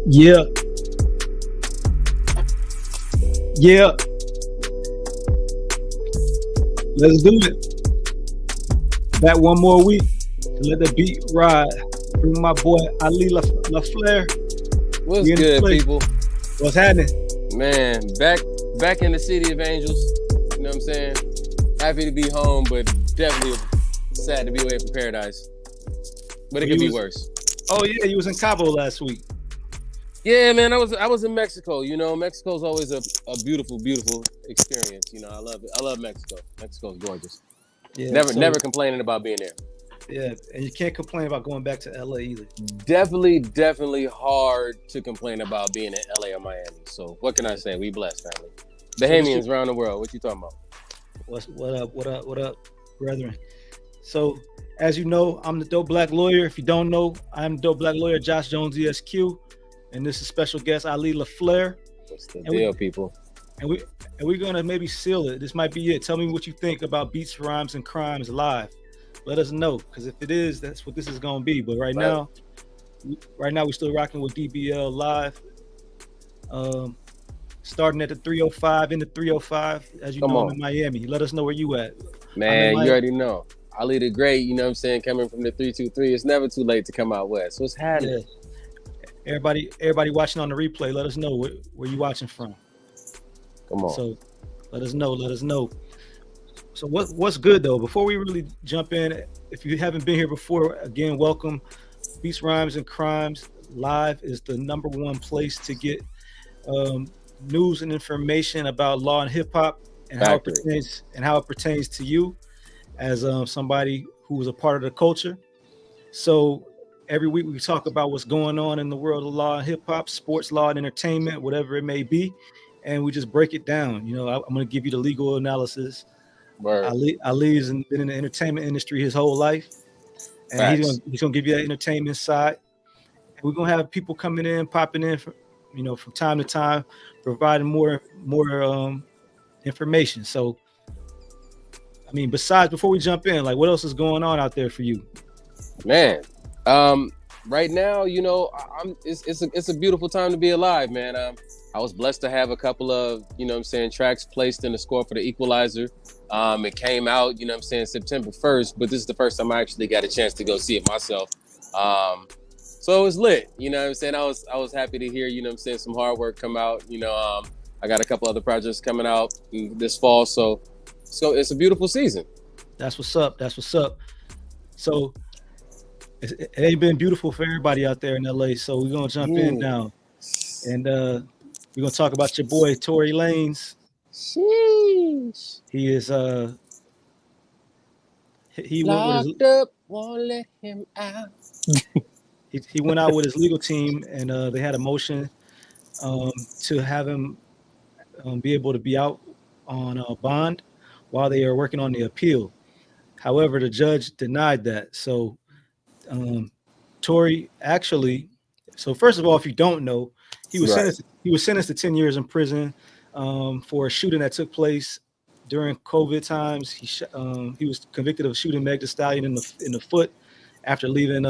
Yeah. Yeah. Let's do it. Back one more week. Let the beat ride. Bring my boy Ali LaFlare. What's good, people? What's happening? Man, back in the city of angels. You know what I'm saying? Happy to be home, but definitely sad to be away from paradise. But it could be worse. Oh yeah, you was in Cabo last week. Yeah, man, I was in Mexico. You know, Mexico's always a beautiful, beautiful experience. You know, I love it. I love Mexico. Mexico's gorgeous. Yeah, never complaining about being there. Yeah, and you can't complain about going back to LA either. Definitely hard to complain about being in LA or Miami. So what can I say? We blessed, family. Bahamians around the world. What you talking about? What up, brethren? So, as you know, I'm the Dope Black Lawyer. If you don't know, I'm Dope Black Lawyer Josh Jones ESQ, and this is special guest Ali LaFlare. What's the deal, people? And we're gonna maybe seal it. This might be it. Tell me what you think about Beats, Rhymes, and Crimes live. Let us know, because if it is, that's what this is gonna be. But right now we're still rocking with DBL live. Starting at the 305 in the 305, as you know, I'm in Miami. Let us know where you at. Man, you already know. Ali the Great, you know what I'm saying, coming from the 323. It's never too late to come out west. What's happening? Yeah. Everybody watching on the replay, let us know where you watching from. Come on. So let us know. So what's good though? Before we really jump in, if you haven't been here before, again, welcome. Beats, Rhymes, and Crimes live is the #1 place to get news and information about law and hip hop and how it pertains to you as somebody who is a part of the culture. So every week we talk about what's going on in the world of law and hip hop, sports law and entertainment, whatever it may be, and we just break it down. You know, I'm going to give you the legal analysis. Ali's been in the entertainment industry his whole life, and he's gonna give you that entertainment side. And we're gonna have people popping in, from time to time, providing more information. So, I mean, before we jump in, like, what else is going on out there for you, man? Right now, you know, it's a beautiful time to be alive, man. I was blessed to have a couple of, tracks placed in the score for the Equalizer. It came out, September 1st, but this is the first time I actually got a chance to go see it myself. So it was lit, you know what I'm saying? I was happy to hear, some hard work come out. I got a couple other projects coming out this fall, so it's a beautiful season. That's what's up. So it ain't been beautiful for everybody out there in LA, so we're gonna jump in now. And we're gonna talk about your boy Tory Lanez. Sheesh. He is he locked up, won't let him out. he went out with his legal team, and they had a motion to have him be able to be out on a bond while they are working on the appeal. However, the judge denied that. So Tory actually, so first of all, if you don't know, he was sentenced to 10 years in prison for a shooting that took place during COVID times. He was convicted of shooting Meg Thee Stallion in the foot after leaving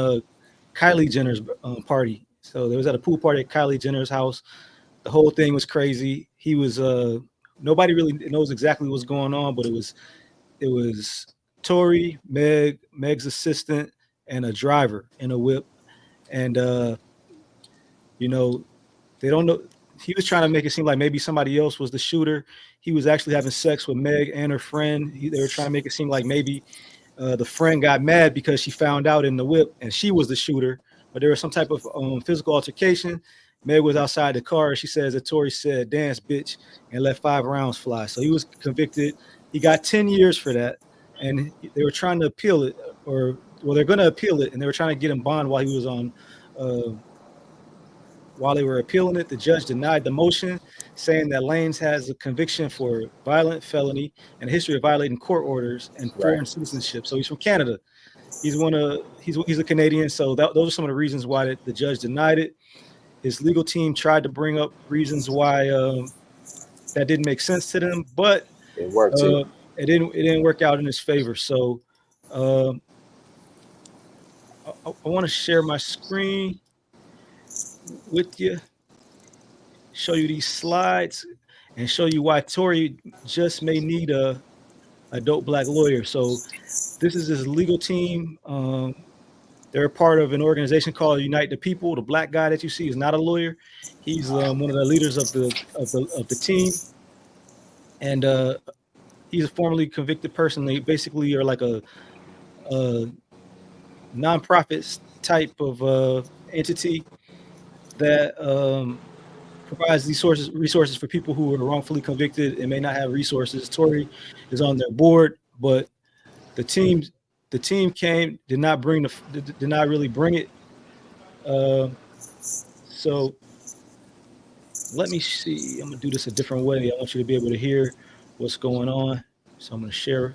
Kylie Jenner's party. So they was at a pool party at Kylie Jenner's house. The whole thing was crazy. He was nobody really knows exactly what's going on, but it was Tory, Meg's assistant, and a driver in a whip. And they don't know. He was trying to make it seem like maybe somebody else was the shooter. He was actually having sex with Meg and her friend. They were trying to make it seem like maybe the friend got mad because she found out in the whip and she was the shooter. But there was some type of physical altercation. Meg was outside the car. She says that Tory said, "Dance, bitch," and let 5 rounds fly. So he was convicted. He got 10 years for that. And they were trying to appeal it, they're going to appeal it. And they were trying to get him bond while he was on while they were appealing it. The judge denied the motion, saying that Lanez has a conviction for violent felony and a history of violating court orders and foreign citizenship. So he's from Canada. He's a Canadian. So those are some of the reasons why the judge denied it. His legal team tried to bring up reasons why that didn't make sense to them, but it worked too. It didn't work out in his favor. So I want to share my screen. with you, show you these slides, and show you why Tory just may need a dope black lawyer. So this is his legal team. They're a part of an organization called Unite the People. The black guy that you see is not a lawyer. He's one of the leaders of the team, and he's a formerly convicted person. They basically are like a nonprofit type of entity that provides these resources for people who are wrongfully convicted and may not have resources. Tory is on their board, but the team the team did not did not really bring it. Uh, so let me see. I'm gonna do this a different way. I want you to be able to hear what's going on. So I'm gonna share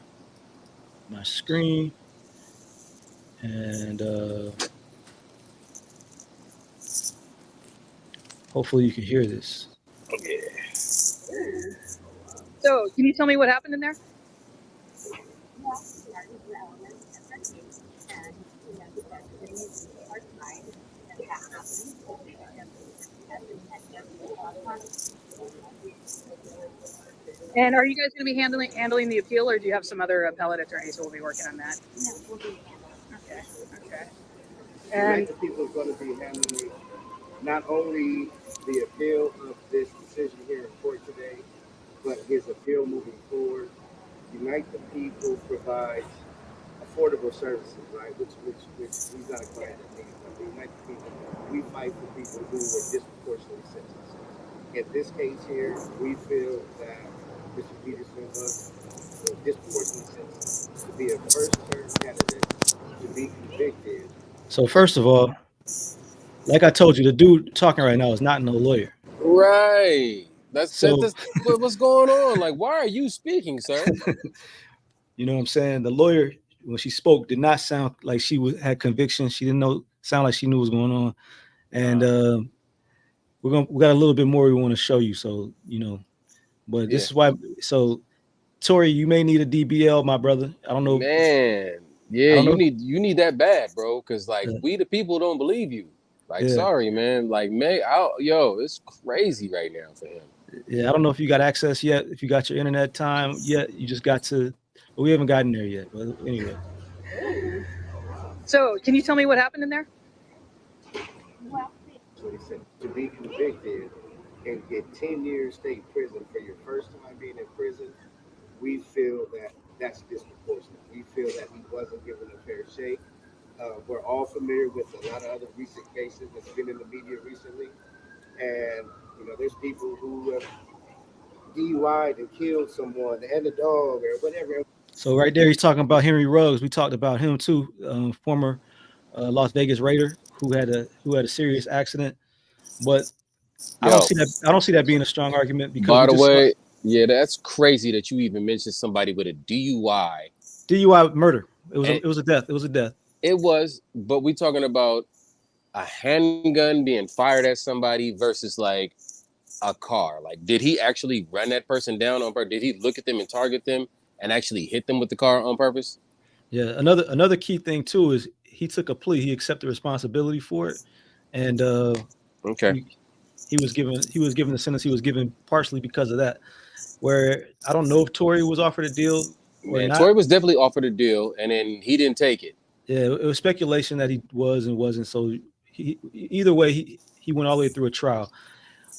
my screen and hopefully you can hear this. So, can you tell me what happened in there? And are you guys going to be handling the appeal, or do you have some other appellate attorneys who will be working on that? No, we'll be Okay. Okay. And And the people is going to be handling not only the appeal of this decision here in court today, but his appeal moving forward. Unite the People provides affordable services, right? Which he's not a client that needs. But Unite the People, we fight for people who were disproportionately sentenced. In this case here, we feel that Mr. Peterson was disproportionately sentenced to be a first-term candidate, to be convicted. So first of all, like I told you, the dude talking right now is not no lawyer. Right. That's So what's going on. Like, why are you speaking, sir? you know what I'm saying? The lawyer, when she spoke, did not sound like had conviction. She didn't sound like she knew what was going on. And we got a little bit more we want to show you. So, but this is why. So, Tory, you may need a DBL, my brother. I don't know. Man, yeah, you need that bad, bro. Because like we the people don't believe you. Like, sorry, man. Like, it's crazy right now for him. Yeah, I don't know if you got access yet. If you got your internet time yet, you just got to. But we haven't gotten there yet. But anyway. so, can you tell me what happened in there? Well, he said to be convicted and get 10 years state prison for your first time being in prison, we feel that that's disproportionate. We feel that he wasn't given a fair shake. We're all familiar with a lot of other recent cases that's been in the media recently. And, there's people who have DUI'd and killed someone and a dog or whatever. So right there, he's talking about Henry Ruggs. We talked about him too, former Las Vegas Raider who had a serious accident. But I don't see that being a strong argument because. By the way, yeah, that's crazy that you even mentioned somebody with a DUI. DUI murder. It was a death. It was a death. It was, but we talking about a handgun being fired at somebody versus like a car. Like, did he actually run that person down on purpose? Did he look at them and target them and actually hit them with the car on purpose? Yeah. Another key thing too is he took a plea. He accepted responsibility for it, and he was given the sentence he was given partially because of that. Where I don't know if Tory was offered a deal or not. Tory was definitely offered a deal, and then he didn't take it. Yeah, it was speculation that he was and wasn't. So either way, he went all the way through a trial.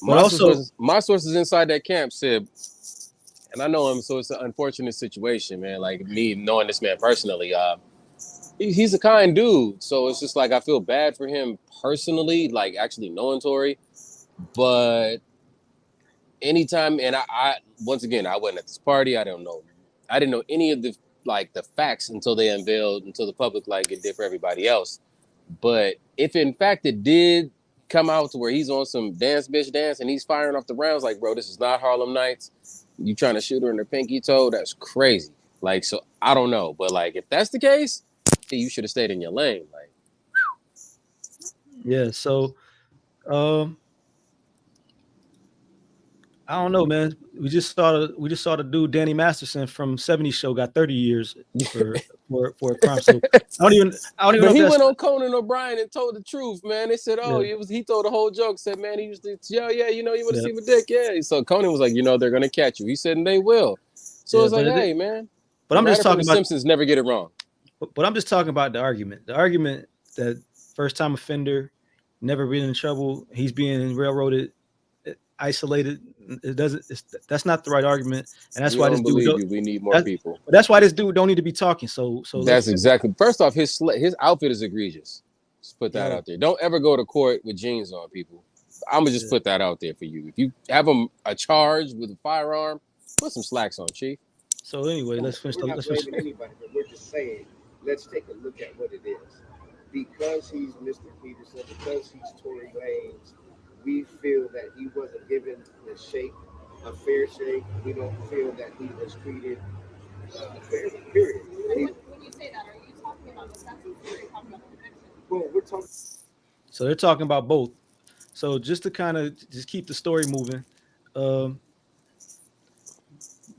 But my sources inside that camp said, and I know him, so it's an unfortunate situation, man. Like me knowing this man personally, he's a kind dude. So it's just like I feel bad for him personally, like actually knowing Tory. But anytime, and I once again, I wasn't at this party. I didn't know any of the facts until they unveiled, until the public it did for everybody else. But if in fact it did come out to where he's on some dance bitch dance and he's firing off the rounds, like, bro, this is not Harlem Nights. You trying to shoot her in her pinky toe? That's crazy. Like, so I don't know, but if that's the case, you should have stayed in your lane. Like, yeah. So, I don't know, man. We just saw the dude Danny Masterson from '70s Show got 30 years for a crime. So I don't even know But if he that's went on Conan O'Brien and told the truth, man. They said, oh, yeah, he told the whole joke. Said, man, he used to, yeah, you know, you want to yeah, see my dick, yeah. So Conan was like, you know, they're gonna catch you. He said, and they will. So yeah. it's like, hey, man, But the I'm just writer from talking The about Simpsons never get it wrong. but I'm just talking about the argument. The argument that first time offender, never been in trouble, he's being railroaded, isolated. It doesn't. That's not the right argument, and that's We why this don't dude believe don't. you. We need more That, people. that's why this dude don't need to be talking. So That's let's exactly. First off, his outfit is egregious. Just put that yo out there. Don't ever go to court with jeans on, people. I'm gonna just yeah. put that out there for you. If you have a charge with a firearm, put some slacks on, chief. So anyway, No, let's finish we're the not let's finish. blaming anybody, but we're just saying, let's take a look at what it is. Because he's Mr. Peterson, because he's Tory Lanez, we feel that he wasn't given the shake, a fair shake. We don't feel that he was treated fairly, period. When you say that, are you talking about the sentence or are you talking about the conviction? Well, we're talking. So they're talking about both. So just to kind of just keep the story moving, um,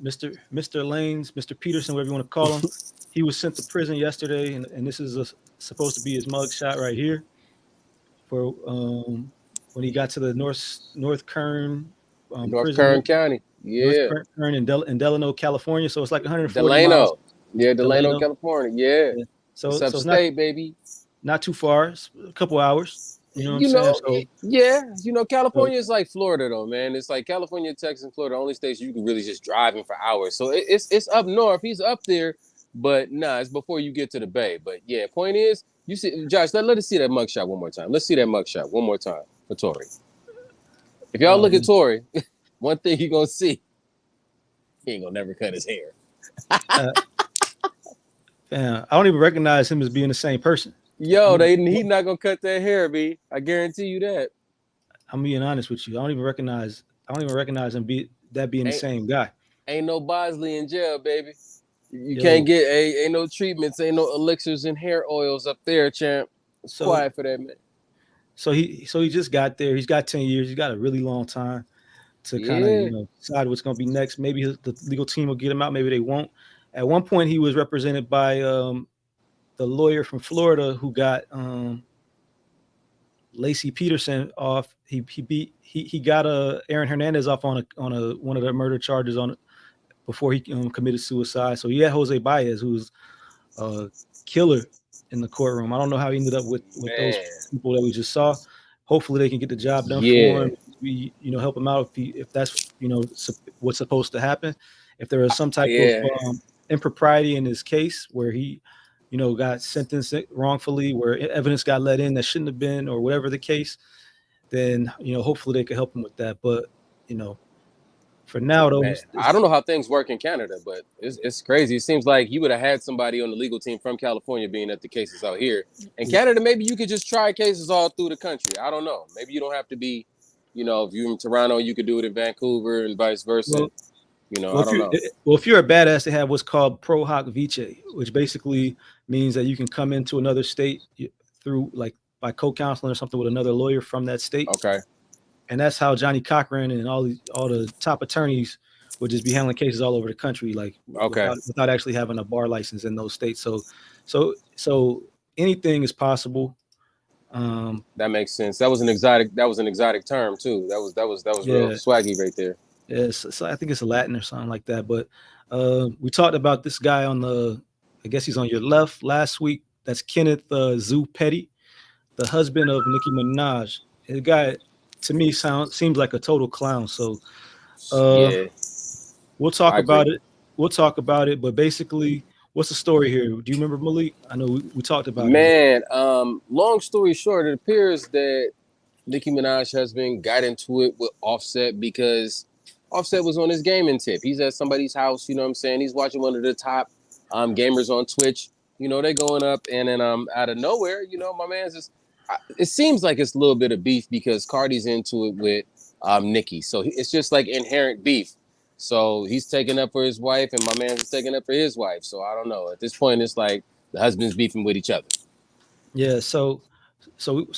Mr. Lanes, Mr. Peterson, whatever you want to call him, he was sent to prison yesterday, and this is supposed to be his mug shot right here for when he got to the North Kern North prison, Kern County. North Yeah. Kern in Delano, California. So it's like 140 miles. Delano. Yeah, Delano, Delano. California. Yeah. Yeah. It's So it's not upstate, baby. not too far. It's a couple hours. You know what I'm You saying? know, So, yeah. You know, so California is like Florida, though, man. It's like California, Texas, and Florida, only states you can really just drive in for hours. So it's up north. He's up there, but nah, it's before you get to the Bay. But yeah, point is, you see, Josh, let us see that mugshot one more time. Let's see that mugshot one more time for Tory. If y'all look at Tory, one thing you're gonna see, he ain't gonna never cut his hair. uh, man, I don't even recognize him as being the same person. Yo, he's not gonna cut that hair, B. I guarantee you that. I'm being honest with you. I don't even recognize him being the Ain't same guy. ain't no Bosley in jail, baby. You Yo, can't get ain't no treatments, ain't no elixirs and hair oils up there, champ. It's so quiet for that, man. he just got there. He's got 10 years. He's got a really long time to kind of Yeah. decide what's going to be next. Maybe the legal team will get him out. Maybe they won't. At one point, he was represented by the lawyer from Florida who got Lacey Peterson off. He got Aaron Hernandez off on one of the murder charges on before he committed suicide. So he had Jose Baez, who's a killer in the courtroom. I don't know how he ended up with those people that we just saw. Hopefully they can get the job done for him. We help him out if that's what's supposed to happen. If there is some type of impropriety in his case where he got sentenced wrongfully, where evidence got let in that shouldn't have been, or whatever the case, then hopefully they could help him with that. But for now though, I don't know how things work in Canada, but it's crazy. It seems like you would have had somebody on the legal team from California being at the cases out here. In Canada, maybe you could just try cases all through the country. I don't know. Maybe you don't have to be, if you're in Toronto, you could do it in Vancouver and vice versa. I don't know. Well, if you're a badass, they have what's called pro hoc vice, which basically means that you can come into another state through like by co-counseling or something with another lawyer from that state. Okay. And that's how Johnny Cochran and all the top attorneys would just be handling cases all over the country, like without actually having a bar license in those states. So anything is possible. That makes sense. That was an exotic term too. That was real swaggy right there. Yes, so I think it's Latin or something like that. But we talked about this guy I guess he's on your left last week. That's Kenneth Petty, the husband of Nicki Minaj. The guy, to me, seems like a total clown. So we'll talk about it. We'll talk about it. But basically, what's the story here? Do you remember, Malik? I know we talked about it. Man, long story short, it appears that Nicki Minaj has got into it with Offset because Offset was on his gaming tip. He's at somebody's house, you know what I'm saying? He's watching one of the top gamers on Twitch. They're going up, and then out of nowhere, my man's just. It seems like it's a little bit of beef because Cardi's into it with Nicki. So it's just like inherent beef. So he's taking up for his wife, and my man's taking up for his wife. So I don't know. At this point, it's like the husband's beefing with each other. Yeah. So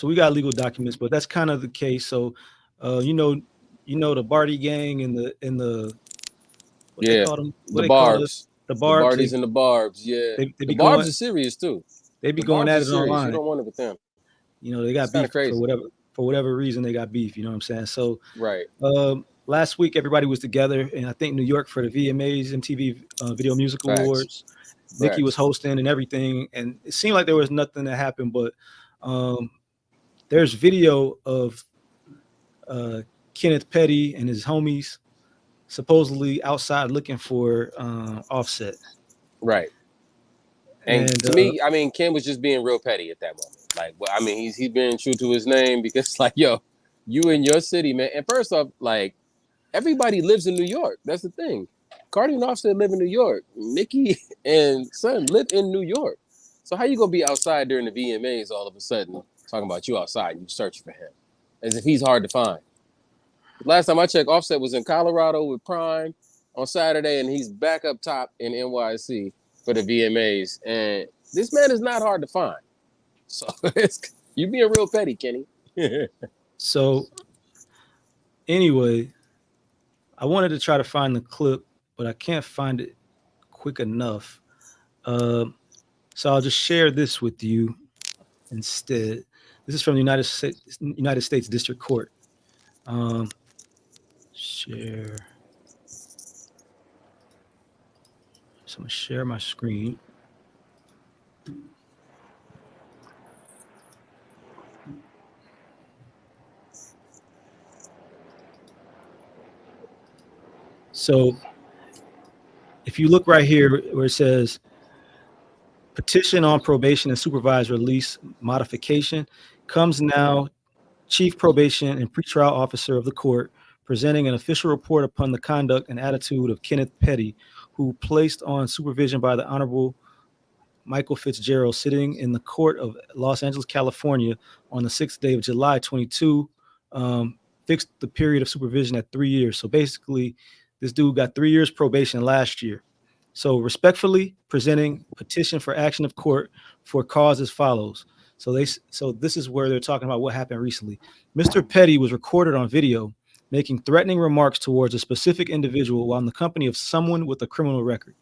we got legal documents, but that's kind of the case. So, you know, the Barty gang and the what they Yeah, call them, what the they call barbs, the the barbs. Barties and the barbs. Yeah, They the be barbs going are serious too. they be The going barbs at are it serious. You online. don't want it with them. You know, they It's got kind of beef crazy. for whatever reason they got beef. You know what I'm saying? So Right. last week everybody was together, and I think New York for the VMAs, MTV Video Music Facts. Awards. Nikki was Facts. hosting and everything, and it seemed like there was nothing that happened. But um, there's video of uh, Kenneth Petty and his homies supposedly outside looking for Offset. Right. And And to me, I mean, Ken was just being real petty at that moment. Like, well, I mean, he's been true to his name because, like, yo, you in your city, man. And first off, like, everybody lives in New York. That's the thing. Cardi and Offset live in New York. Nicki and Son live in New York. So how you gonna be outside during the VMAs all of a sudden talking about you outside and you searching for him, as if he's hard to find? Last time I checked, Offset was in Colorado with Prime on Saturday, and he's back up top in NYC for the VMAs. And this man is not hard to find. So you being real petty, Kenny. so anyway, I wanted to try to find the clip, but I can't find it quick enough. So I'll just share this with you instead. This is from the United States District Court. Share. So I'm gonna share my screen. So if you look right here where it says petition on probation and supervised release modification, comes now Chief Probation and Pretrial Officer of the court, presenting an official report upon the conduct and attitude of Kenneth Petty, who placed on supervision by the Honorable Michael Fitzgerald, sitting in the court of Los Angeles, California, on the 6th day of July 22, fixed the period of supervision at 3 years. So basically, this dude got 3 years probation last year. So respectfully presenting petition for action of court for cause as follows. So this is where they're talking about what happened recently. Mr. Petty was recorded on video making threatening remarks towards a specific individual while in the company of someone with a criminal record.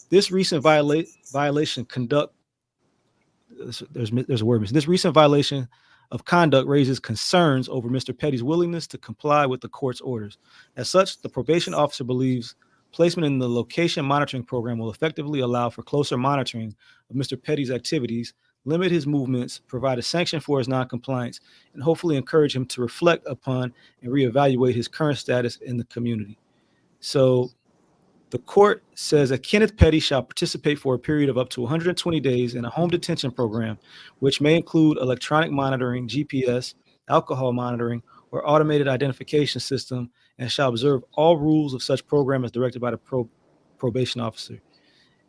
This recent violation conduct there's a word missing. This recent violation of conduct raises concerns over Mr. Petty's willingness to comply with the court's orders. As such, the probation officer believes placement in the location monitoring program will effectively allow for closer monitoring of Mr. Petty's activities, limit his movements, provide a sanction for his noncompliance, and hopefully encourage him to reflect upon and reevaluate his current status in the community. So the court says that Kenneth Petty shall participate for a period of up to 120 days in a home detention program, which may include electronic monitoring, GPS, alcohol monitoring, or automated identification system, and shall observe all rules of such program as directed by the probation officer.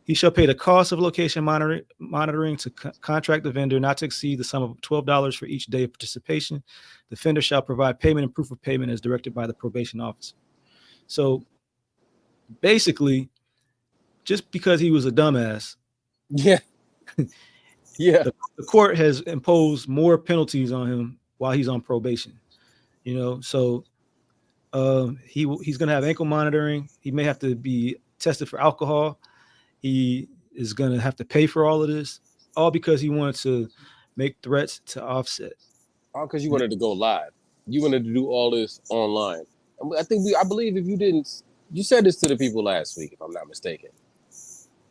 He shall pay the cost of location monitoring to contract the vendor not to exceed the sum of $12 for each day of participation. The vendor shall provide payment and proof of payment as directed by the probation officer. So basically, just because he was a dumbass, Yeah. Yeah. the court has imposed more penalties on him while he's on probation. You know, so he's going to have ankle monitoring. He may have to be tested for alcohol. He is going to have to pay for all of this, all because he wanted to make threats to Offset. All because you wanted to go live. You wanted to do all this online. I believe if you didn't, you said this to the people last week, if I'm not mistaken.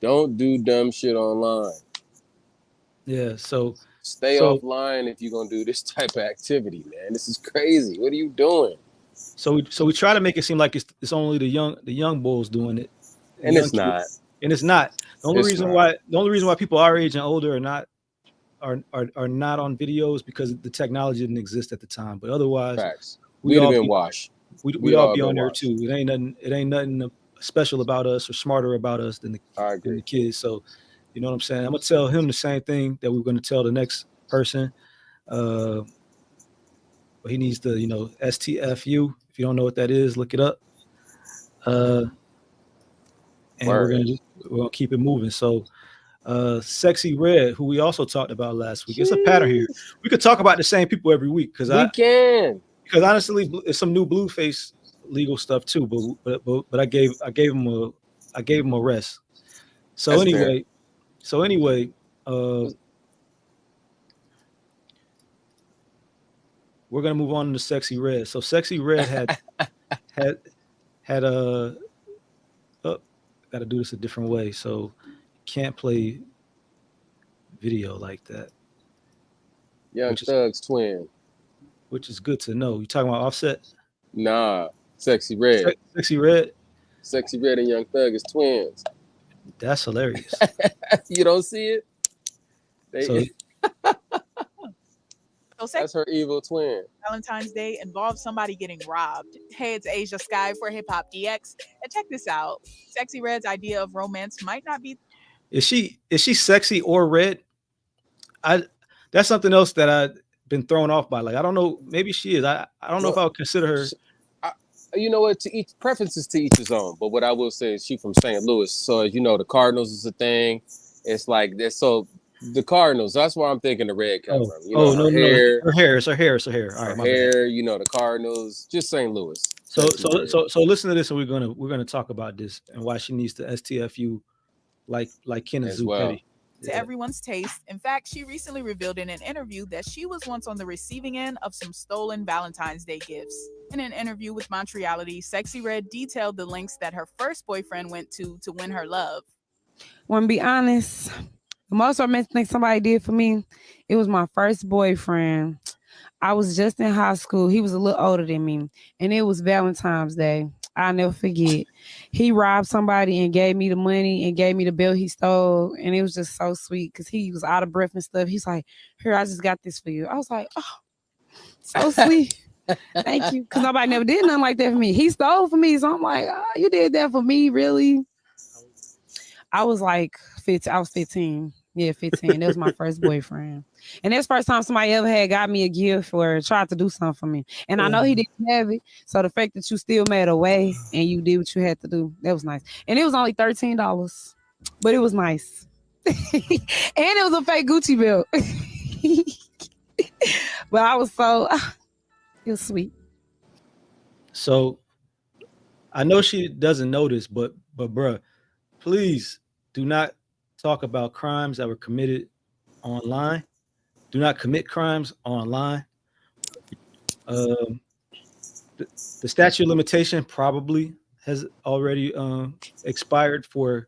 Don't do dumb shit online. Yeah, so stay offline if you're gonna do this type of activity, man. This is crazy. What are you doing? So we try to make it seem like it's only the young bulls doing it, and it's not. And it's not. The only reason why people our age and older are not on videos because the technology didn't exist at the time. But otherwise, facts. We'd have been washed. We'd all be on there too. It ain't nothing special about us or smarter about us than the kids. So, you know what I'm saying? I'm gonna tell him the same thing that we're gonna tell the next person. But he needs to, STFU. If you don't know what that is, look it up. And we're gonna keep it moving. So Sexxy Red, who we also talked about last week. It's a pattern here. We could talk about the same people every week because honestly, it's some new Blueface legal stuff too, but I gave him a rest. So That's fair. anyway, we're gonna move on to Sexxy Red. So Sexxy Red had a got to do this a different way. So can't play video like that. Young Thug's twin. Which is good to know. You talking about Offset? Nah, Sexxy Red. Sexxy Red. Sexxy Red and Young Thug is twins. That's hilarious. You don't see it? That's her evil twin. Valentine's Day involves somebody getting robbed. Hey, it's Asia Sky for Hip Hop DX. And check this out. Sexxy Red's idea of romance might not be. Is she sexy or red? That's something else that I've been thrown off by. Like, I don't know. Maybe she is. I don't know if I would consider her. You know what? To each preferences to each his own. But what I will say is she from St. Louis. So as you know, the Cardinals is a thing. It's like this. So the Cardinals. That's where I'm thinking the red comes from. You know, her hair. Her hair. It's her hair. All right, her hair. You know, the Cardinals. Just St. Louis. So listen to this, and we're gonna talk about this and why she needs to STFU like Kenneth Petty. To everyone's taste. In fact, she recently revealed in an interview that she was once on the receiving end of some stolen Valentine's Day gifts. In an interview with Montreality, Sexxy Red detailed the lengths that her first boyfriend went to win her love. Want to be honest, the most romantic thing somebody did for me, it was my first boyfriend. I was just in high school. He was a little older than me, and it was Valentine's Day. I'll never forget. He robbed somebody and gave me the money and gave me the bill he stole. And it was just so sweet because he was out of breath and stuff. He's like, here, I just got this for you. I was like, oh, so sweet. Thank you. Because nobody never did nothing like that for me. He stole for me. So I'm like, oh, you did that for me, really? I was like 15. I was 15. Yeah, 15. That was my first boyfriend. And that's the first time somebody ever had got me a gift or tried to do something for me. And I know he didn't have it. So the fact that you still made a way and you did what you had to do, that was nice. And it was only $13. But it was nice. And it was a fake Gucci belt. But I was it was sweet. So I know she doesn't know this, but bruh, please do not talk about crimes that were committed online. Do not commit crimes online. The statute of limitation probably has already expired for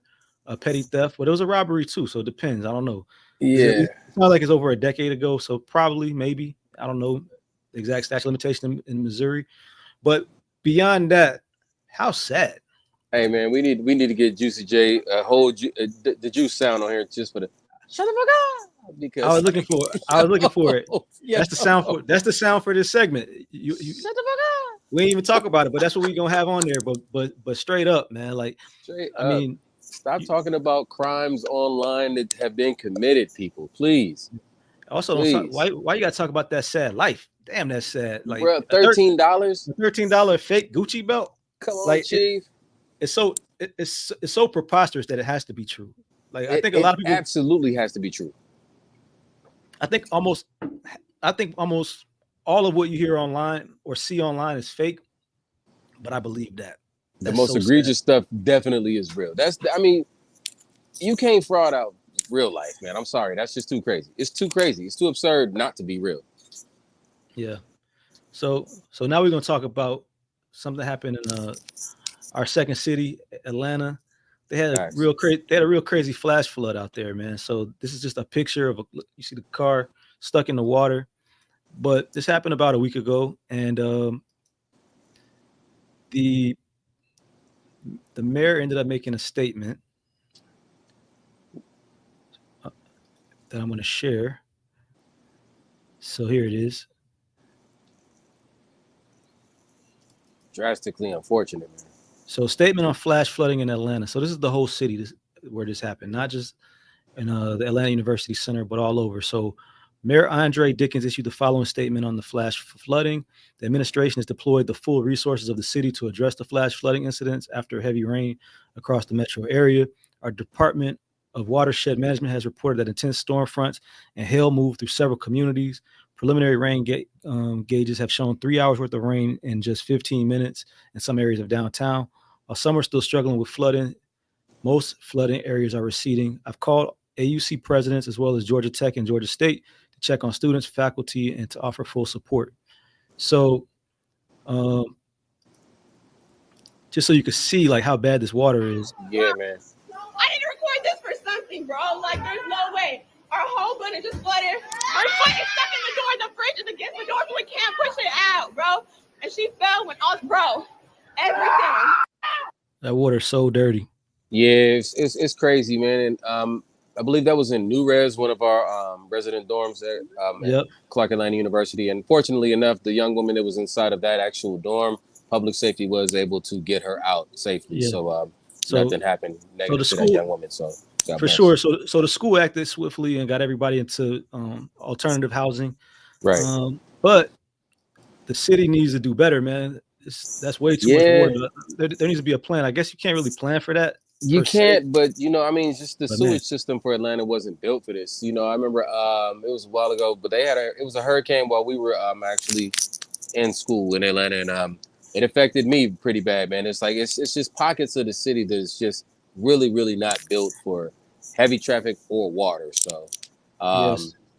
petty theft, but it was a robbery too, so it depends. I don't know. Yeah, it's not like it's over a decade ago, so probably, maybe, I don't know the exact statute of limitation in Missouri. But beyond that, how sad. Hey man, we need to get Juicy J the juice sound on here just for the shut the fuck up. Because I was looking for it. Yeah. That's the sound for this segment. You shut the fuck up. We ain't even talk about it, but that's what we gonna have on there. But straight up, man, like I mean, stop talking about crimes online that have been committed, people, please. Also, please. Why you gotta talk about that sad life? Damn, that's sad. Like, bro, $13 fake Gucci belt. Come on, like, Chief. It's so preposterous that it has to be true. Like, I think a lot of people absolutely has to be true. I think almost all of what you hear online or see online is fake, but I believe that. The most egregious stuff definitely is real. You can't fraud out real life, man. I'm sorry. That's just too crazy. It's too crazy. It's too absurd not to be real. Yeah. So now we're going to talk about something that happened in our second city, Atlanta. They had a real crazy flash flood out there, man. So this is just a picture of you see the car stuck in the water. But this happened about a week ago, and the mayor ended up making a statement that I'm going to share. So here it is. Drastically unfortunate, man. So statement on flash flooding in Atlanta. So this is the whole city where this happened, not just in the Atlanta University Center, but all over. So Mayor Andre Dickens issued the following statement on the flash flooding. The administration has deployed the full resources of the city to address the flash flooding incidents after heavy rain across the metro area. Our Department of Watershed Management has reported that intense storm fronts and hail moved through several communities. Preliminary rain gauges have shown 3 hours worth of rain in just 15 minutes in some areas of downtown. While some are still struggling with flooding, most flooding areas are receding. I've called AUC presidents as well as Georgia Tech and Georgia State to check on students, faculty, and to offer full support. So, just so you can see like how bad this water is. Yeah, man. I need to record this for something, bro. Like, there's no way. Our whole building just flooded. Her foot is stuck in the door. The fridge is against the door, so we can't push it out, bro. And she fell when all, bro, everything. That water's so dirty. Yeah, it's crazy, man. And I believe that was in New Res, one of our resident dorms there at Clark Atlanta University. And fortunately enough, the young woman that was inside of that actual dorm, public safety was able to get her out safely. Yeah. So nothing happened negative to that young woman. So for sure. So the school acted swiftly and got everybody into alternative housing. Right. But the city needs to do better, man. That's way too much water. There needs to be a plan. I guess you can't really plan for that. You can't, but I mean, just the sewage system for Atlanta wasn't built for this. I remember it was a while ago, but it was a hurricane while we were actually in school in Atlanta, and it affected me pretty bad, man. It's like it's just pockets of the city that is just really, really not built for heavy traffic or water. So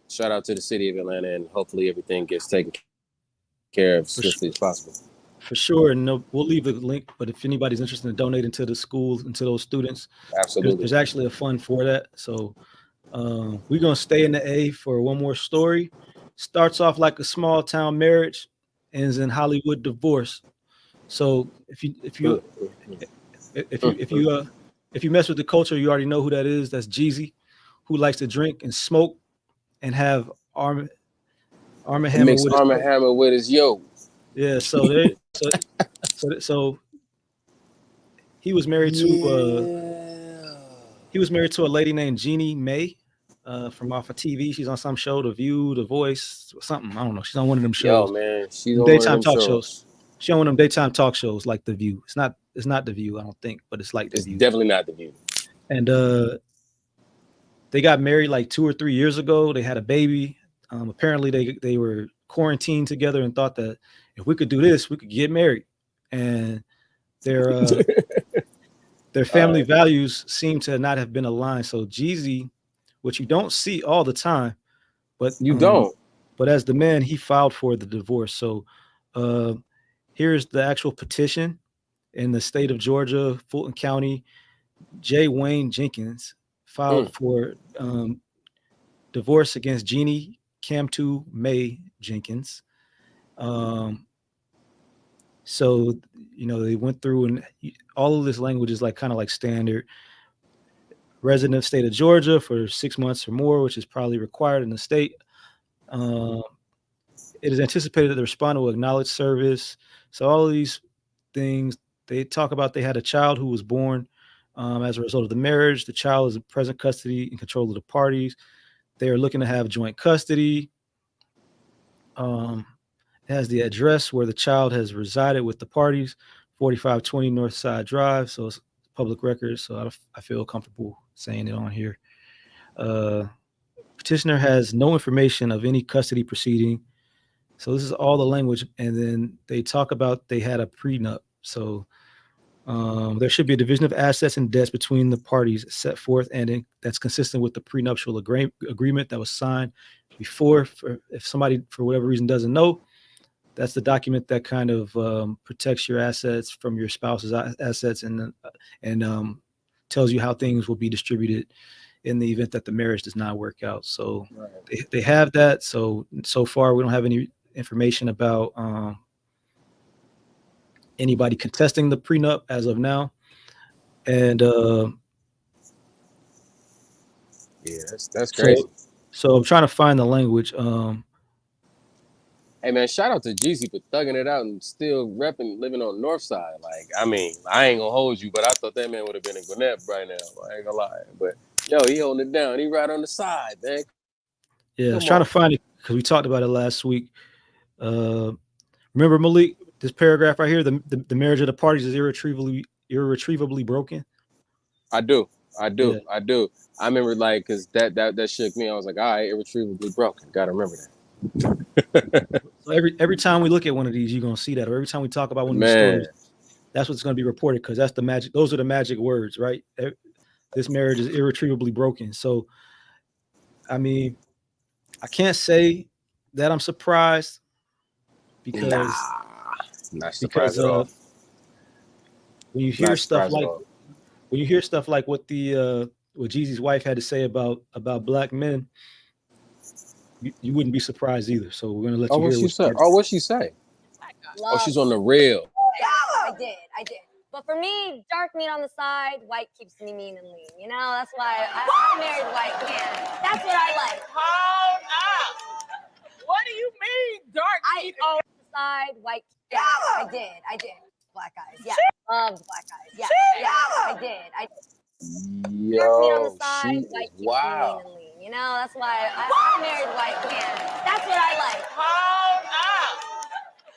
shout out to the city of Atlanta, and hopefully everything gets taken care of as swiftly as possible. For sure, and we'll leave the link. But if anybody's interested in donating to the schools and to those students, absolutely, there's actually a fund for that. So we're gonna stay in the A for one more story. Starts off like a small town marriage, ends in Hollywood divorce. So if you mess with the culture, you already know who that is. That's Jeezy, who likes to drink and smoke and have Arm & Hammer with his yo. Yeah, so he was married to a lady named Jeannie Mae from off of TV. She's on some show, The View, The Voice, something. I don't know. She's on one of them shows. Yo, man, she's on daytime talk shows. She's on one of them daytime talk shows like The View. It's not The View, I don't think, but it's like The View. It's definitely not The View. And they got married like 2 or 3 years ago. They had a baby. Apparently they were quarantined together and thought that if we could do this, we could get married. And their family values seem to not have been aligned. So Jeezy, which you don't see all the time, but you don't. But as the man, he filed for the divorce. So here's the actual petition in the state of Georgia, Fulton County. J. Wayne Jenkins filed for divorce against Jeannie Camtu Mae Jenkins. So they went through, and all of this language is like kind of like standard. Resident of state of Georgia for 6 months or more, which is probably required in the state. It is anticipated that the respondent will acknowledge service. So all of these things, they talk about they had a child who was born as a result of the marriage. The child is in present custody and control of the parties. They are looking to have joint custody. It has the address where the child has resided with the parties, 4520 Northside Drive. So it's public record. So I feel comfortable saying it on here. Petitioner has no information of any custody proceeding. So this is all the language. And then they talk about they had a prenup. So there should be a division of assets and debts between the parties set forth, and that's consistent with the prenuptial agreement that was signed before. If somebody, for whatever reason, doesn't know, that's the document that kind of protects your assets from your spouse's assets and tells you how things will be distributed in the event that the marriage does not work out. So they have that. So far, we don't have any information about anybody contesting the prenup as of now. And that's crazy. So I'm trying to find the language. Hey man, shout out to Jeezy for thugging it out and still repping, living on the north side. Like, I mean, I ain't gonna hold you, but I thought that man would have been in Gwinnett right now. I ain't gonna lie. But yo, he holding it down. He right on the side, man. Yeah, I was trying to find it because we talked about it last week. Remember, Malik, this paragraph right here, the marriage of the parties is irretrievably broken. I do. I remember, like, because that shook me. I was like, all right, irretrievably broken. Gotta remember that. So every time we look at one of these, you're gonna see that, or every time we talk about one of these Man, stories, that's what's gonna be reported because that's the magic. Those are the magic words, right? This marriage is irretrievably broken. So, I mean, I can't say that I'm surprised because not because surprised at all. when you hear Not stuff surprised at like all. when you hear stuff like what what Jeezy's wife had to say about black men, you wouldn't be surprised either. So we're gonna let Oh, you what hear she what she said? had to Oh, say. what she say? Oh, she's on the real. I did. But for me, dark meat on the side, white keeps me mean and lean. You know, that's why I married white man. That's what I like. Hold up. What do you mean, dark meat on the side, white? Yeah, I did. Black guys. Yeah, loved black guys. Yeah, I did. Dark meat on the Yo, side, she white is keeps me wow. mean and lean. You know, that's why I married white man. That's what I like. Hold up.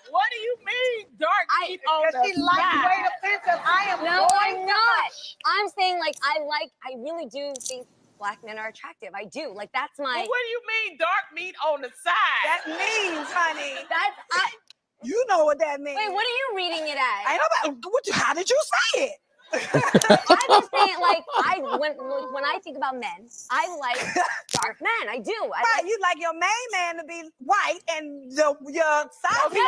What do you mean, dark meat on the side? offensive. I am no, I'm not. I'm saying I really do think black men are attractive. I do. Like that's my. Well, what do you mean, dark meat on the side? That means, honey. That's You know what that means. Wait, what are you reading it as? I know. How did you say it? I'm just saying, when I think about men, I like dark men. I do. Right, you like your main man to be white and your side piece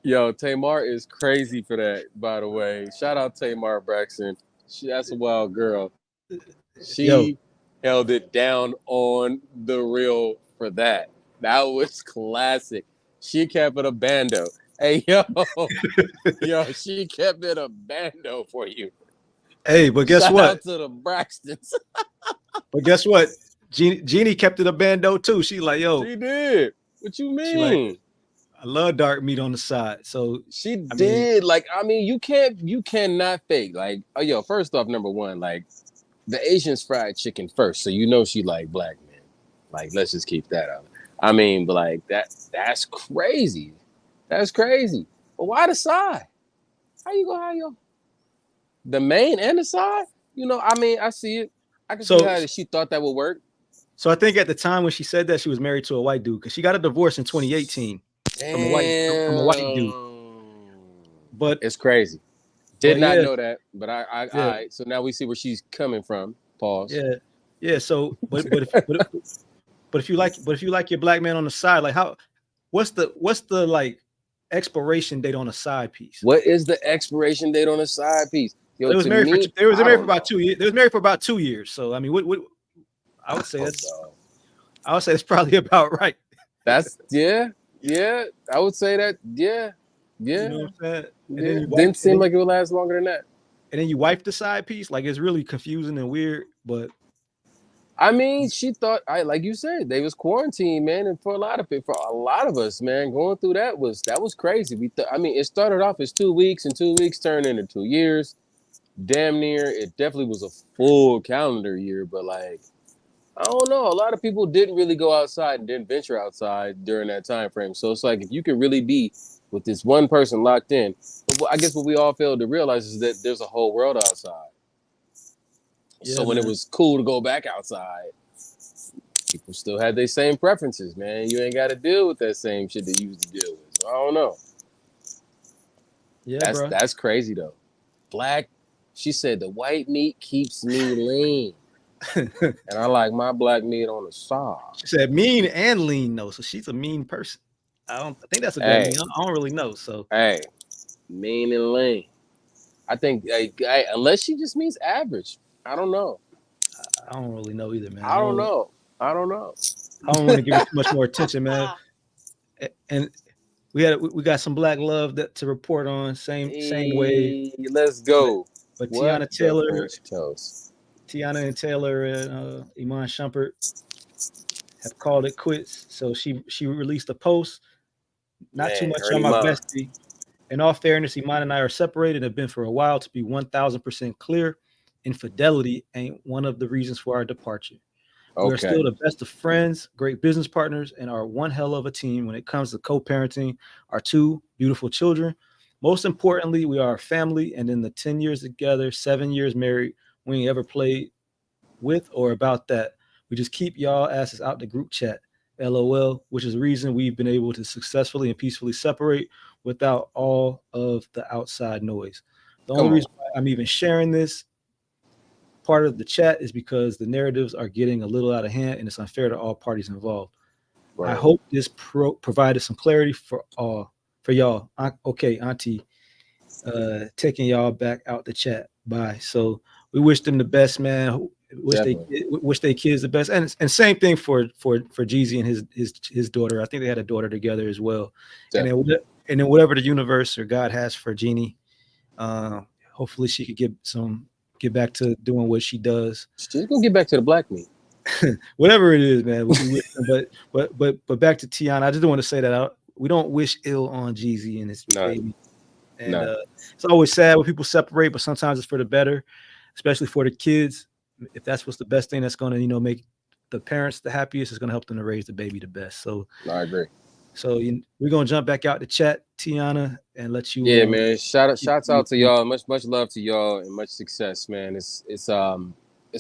Yo, Tamar is crazy for that, by the way. Shout out Tamar Braxton. That's a wild girl. She held it down on the real for that. That was classic. She kept it a bando. Hey, yo, she kept it a bando for you. Hey, but guess Shout what? out to the Braxtons. But guess what? Jeannie kept it a bando too. She like, yo. She did. What you mean? Like, I love dark meat on the side. So she did. You cannot fake. Like, oh, yo, first off, number one, like the Asians fried chicken first. So you know she like black men. Like, let's just keep that out. I mean, but like that's crazy. That's crazy. But why the side? How you the main and the side? You know, I mean, I see it. I can see how she thought that would work. So I think at the time when she said that, she was married to a white dude because she got a divorce in 2018 from a white dude. But it's crazy. Did not know that. But all right. So now we see where she's coming from. Pause. Yeah. So, but if you like your black man on the side, like what's the like expiration date on a side piece? What is the expiration date on a side piece? Yo, they was married for about 2 years. They was married for about 2 years. So I mean, what I would say that's probably about right. That's yeah. I would say that. Yeah. You know what I'm saying? And then didn't seem like it would last longer than that. And then you wipe the side piece, like it's really confusing and weird. But I mean, she thought, like you said, they was quarantined, man, and for a lot of us, man, going through that was crazy. I mean, it started off as 2 weeks, and 2 weeks turned into 2 years. Damn near, it definitely was a full calendar year, but like, I don't know. A lot of people didn't really go outside and didn't venture outside during that time frame. So it's like if you could really be with this one person locked in, I guess what we all failed to realize is that there's a whole world outside. So when it was cool to go back outside, people still had their same preferences, man. You ain't got to deal with that same shit that you used to deal with. So I don't know. Yeah, that's crazy though. She said the white meat keeps me lean. And I like my black meat on the side. She said mean and lean though, so she's a mean person. I think that's a good mean. I don't really know. So mean and lean. I think unless she just means average. I don't know. I don't really know either, man. I don't know. I don't want to give it too much more attention, man. And we got some black love to report on. Same way. Let's go. But Teyana and Taylor and Iman Shumpert have called it quits. So she released a post. Not too much on my bestie. In all fairness, Iman and I are separated and have been for a while. To be 1,000% clear, infidelity ain't one of the reasons for our departure. We are still the best of friends, great business partners, and are one hell of a team when it comes to co-parenting our 2 beautiful children. Most importantly, we are a family, and in the 10 years together, 7 years married, we ain't ever played with or about that. We just keep y'all asses out the group chat. LOL, which is the reason we've been able to successfully and peacefully separate without all of the outside noise. The only reason why I'm even sharing this part of the chat is because the narratives are getting a little out of hand and it's unfair to all parties involved. Right. I hope this provided some clarity for y'all. Okay, Auntie, taking y'all back out the chat. Bye. So we wish them the best, man. Wish they kids the best, and same thing for Jeezy and his daughter. I think they had a daughter together as well. Definitely. And then whatever the universe or God has for Jeannie, hopefully she could get back to doing what she does. She's gonna get back to the black meat. Whatever it is, man. But back to Teyana. I just want to say that we don't wish ill on Jeezy and his baby. And it's always sad when people separate, but sometimes it's for the better, especially for the kids. If that's what's the best thing that's going to, make the parents the happiest, it's going to help them to raise the baby the best. So I agree. So we're going to jump back out the chat, Teyana, and let you. Yeah, man. Shouts out to y'all. Much love to y'all and much success, man. It's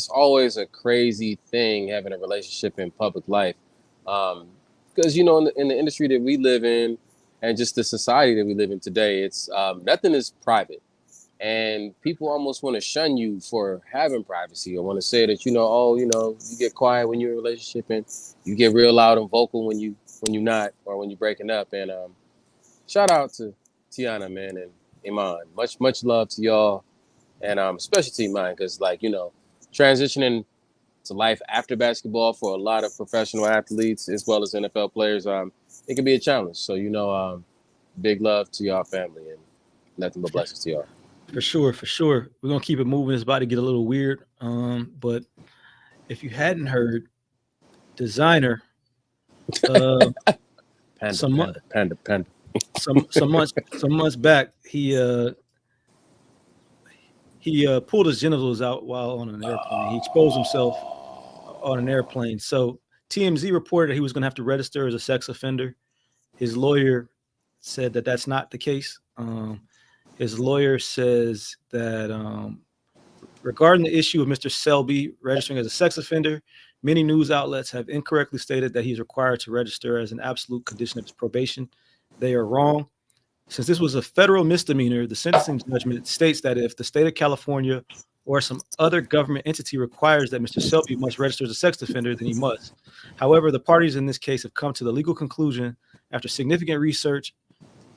always a crazy thing having a relationship in public life, because in the industry that we live in and just the society that we live in today, it's nothing is private. And people almost want to shun you for having privacy, or want to say that, you get quiet when you're in a relationship and you get real loud and vocal when you're not, or when you're breaking up. And shout out to Teyana, man, and Iman. Much love to y'all, and especially to Iman, because transitioning to life after basketball for a lot of professional athletes as well as NFL players, it can be a challenge. So big love to y'all family, and nothing but blessings to y'all. For sure. We're going to keep it moving. It's about to get a little weird. But if you hadn't heard, Designer, some months back, he pulled his genitals out while on an airplane. He exposed himself on an airplane. So TMZ reported that he was going to have to register as a sex offender. His lawyer said that that's not the case. His lawyer says that regarding the issue of Mr. Selby registering as a sex offender, many news outlets have incorrectly stated that he's required to register as an absolute condition of his probation. They are wrong. Since this was a federal misdemeanor, the sentencing judgment states that if the state of California or some other government entity requires that Mr. Selby must register as a sex offender, then he must. However, the parties in this case have come to the legal conclusion after significant research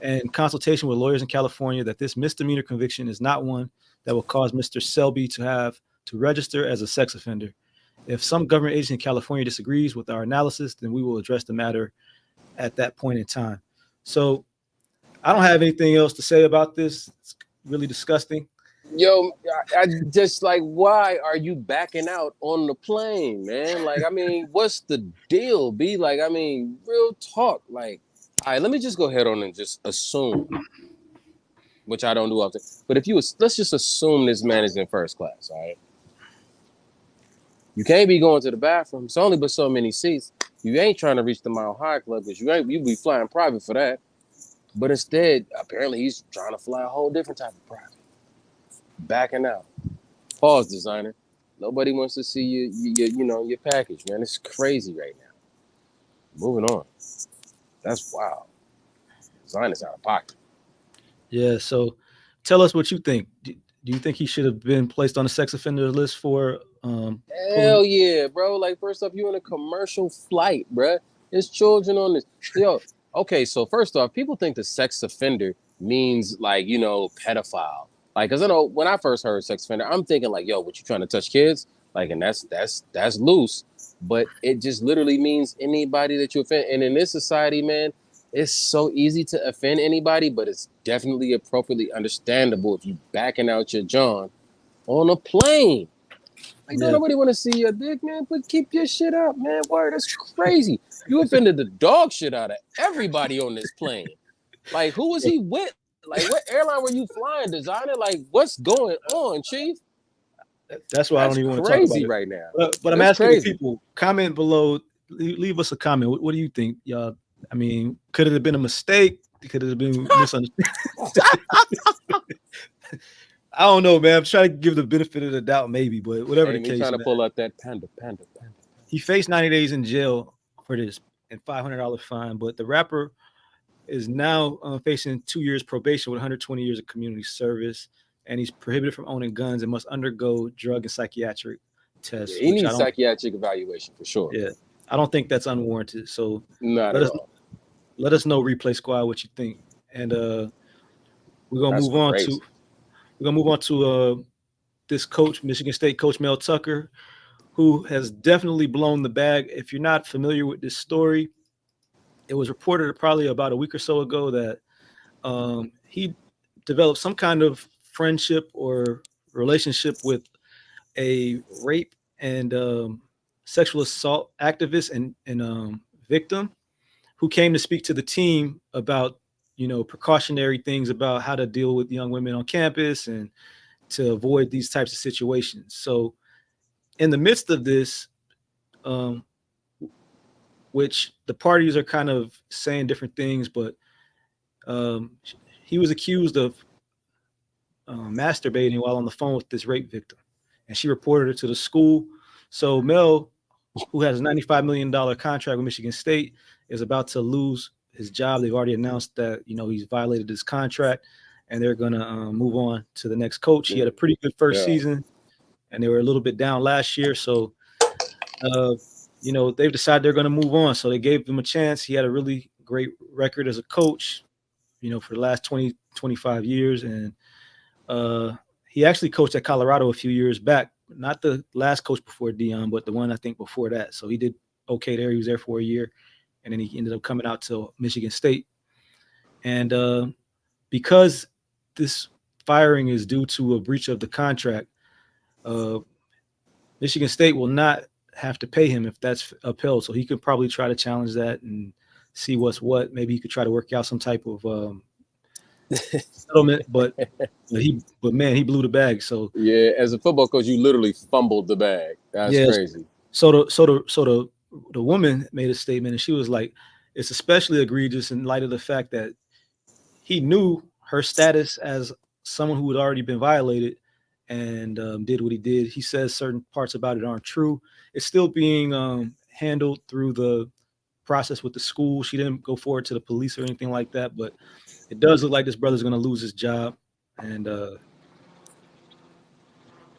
and consultation with lawyers in California that this misdemeanor conviction is not one that will cause Mr. Selby to have to register as a sex offender. If some government agency in California disagrees with our analysis, then we will address the matter at that point in time. So I don't have anything else to say about this. It's really disgusting. Yo, I just why are you backing out on the plane, man? What's the deal, B? Real talk. All right, let me just go ahead on and just assume, which I don't do often. But let's just assume this man is in first class, all right? You can't be going to the bathroom. It's only but so many seats. You ain't trying to reach the Mile High Club because you be flying private for that. But instead, apparently he's trying to fly a whole different type of private. Backing out. Pause, Designer. Nobody wants to see your package, man. It's crazy right now. Moving on. That's wild. Designer's out of pocket. Yeah, so tell us what you think. Do you think he should have been placed on a sex offender list for hell yeah, bro. First off, you're in a commercial flight, bro. There's children on this. Yo, okay, so first off, people think the sex offender means pedophile. Because I know when I first heard sex offender, I'm thinking yo, what, you trying to touch kids? And that's loose. But it just literally means anybody that you offend. And in this society, man, it's so easy to offend anybody, but it's definitely appropriately understandable if you backing out your John on a plane. Don't nobody want to see your dick, man, but keep your shit up, man. Word, that's crazy. You offended the dog shit out of everybody on this plane. Who was he with? What airline were you flying, Designer? What's going on, Chief? That's why I don't even want to talk about it right now. But I'm asking people, comment below, leave us a comment. What do you think, y'all? Could it have been a mistake? Could it have been misunderstood? I don't know, man. I'm trying to give the benefit of the doubt, maybe, but whatever the case. Trying to man. pull up that panda. He faced 90 days in jail for this and $500 fine, but the rapper is now facing 2 years probation with 120 years of community service, and he's prohibited from owning guns and must undergo drug and psychiatric tests. Yeah, he needs psychiatric evaluation for sure. Yeah, I don't think that's unwarranted. So not at all. Let us know, Replay Squad, what you think, and we're gonna move on to this coach, Michigan State coach Mel Tucker, who has definitely blown the bag. If you're not familiar with this story, it was reported probably about a week or so ago that he developed some kind of friendship or relationship with a rape and sexual assault activist and victim who came to speak to the team about, precautionary things about how to deal with young women on campus and to avoid these types of situations. So in the midst of this, which the parties are kind of saying different things, but he was accused of masturbating while on the phone with this rape victim, and she reported it to the school. So Mel, who has a $95 million contract with Michigan State, is about to lose his job. They've already announced that, he's violated his contract, and they're going to move on to the next coach. He had a pretty good first season, and they were a little bit down last year. So, they've decided they're going to move on. So they gave him a chance. He had a really great record as a coach, for the last 20, 25 years. And he actually coached at Colorado a few years back, not the last coach before Dion, but the one I think before that. So he did okay there. He was there for a year, and then he ended up coming out to Michigan State. And because this firing is due to a breach of the contract, Michigan State will not have to pay him if that's upheld. So he could probably try to challenge that and see what's what. Maybe he could try to work out some type of settlement, but he blew the bag. So yeah, as a football coach, you literally fumbled the bag. That's crazy. So the woman made a statement, and she was like, it's especially egregious in light of the fact that he knew her status as someone who had already been violated and did what he did. He says certain parts about it aren't true. It's still being handled through the process with the school. She didn't go forward to the police or anything like that, but it does look like this brother's going to lose his job. And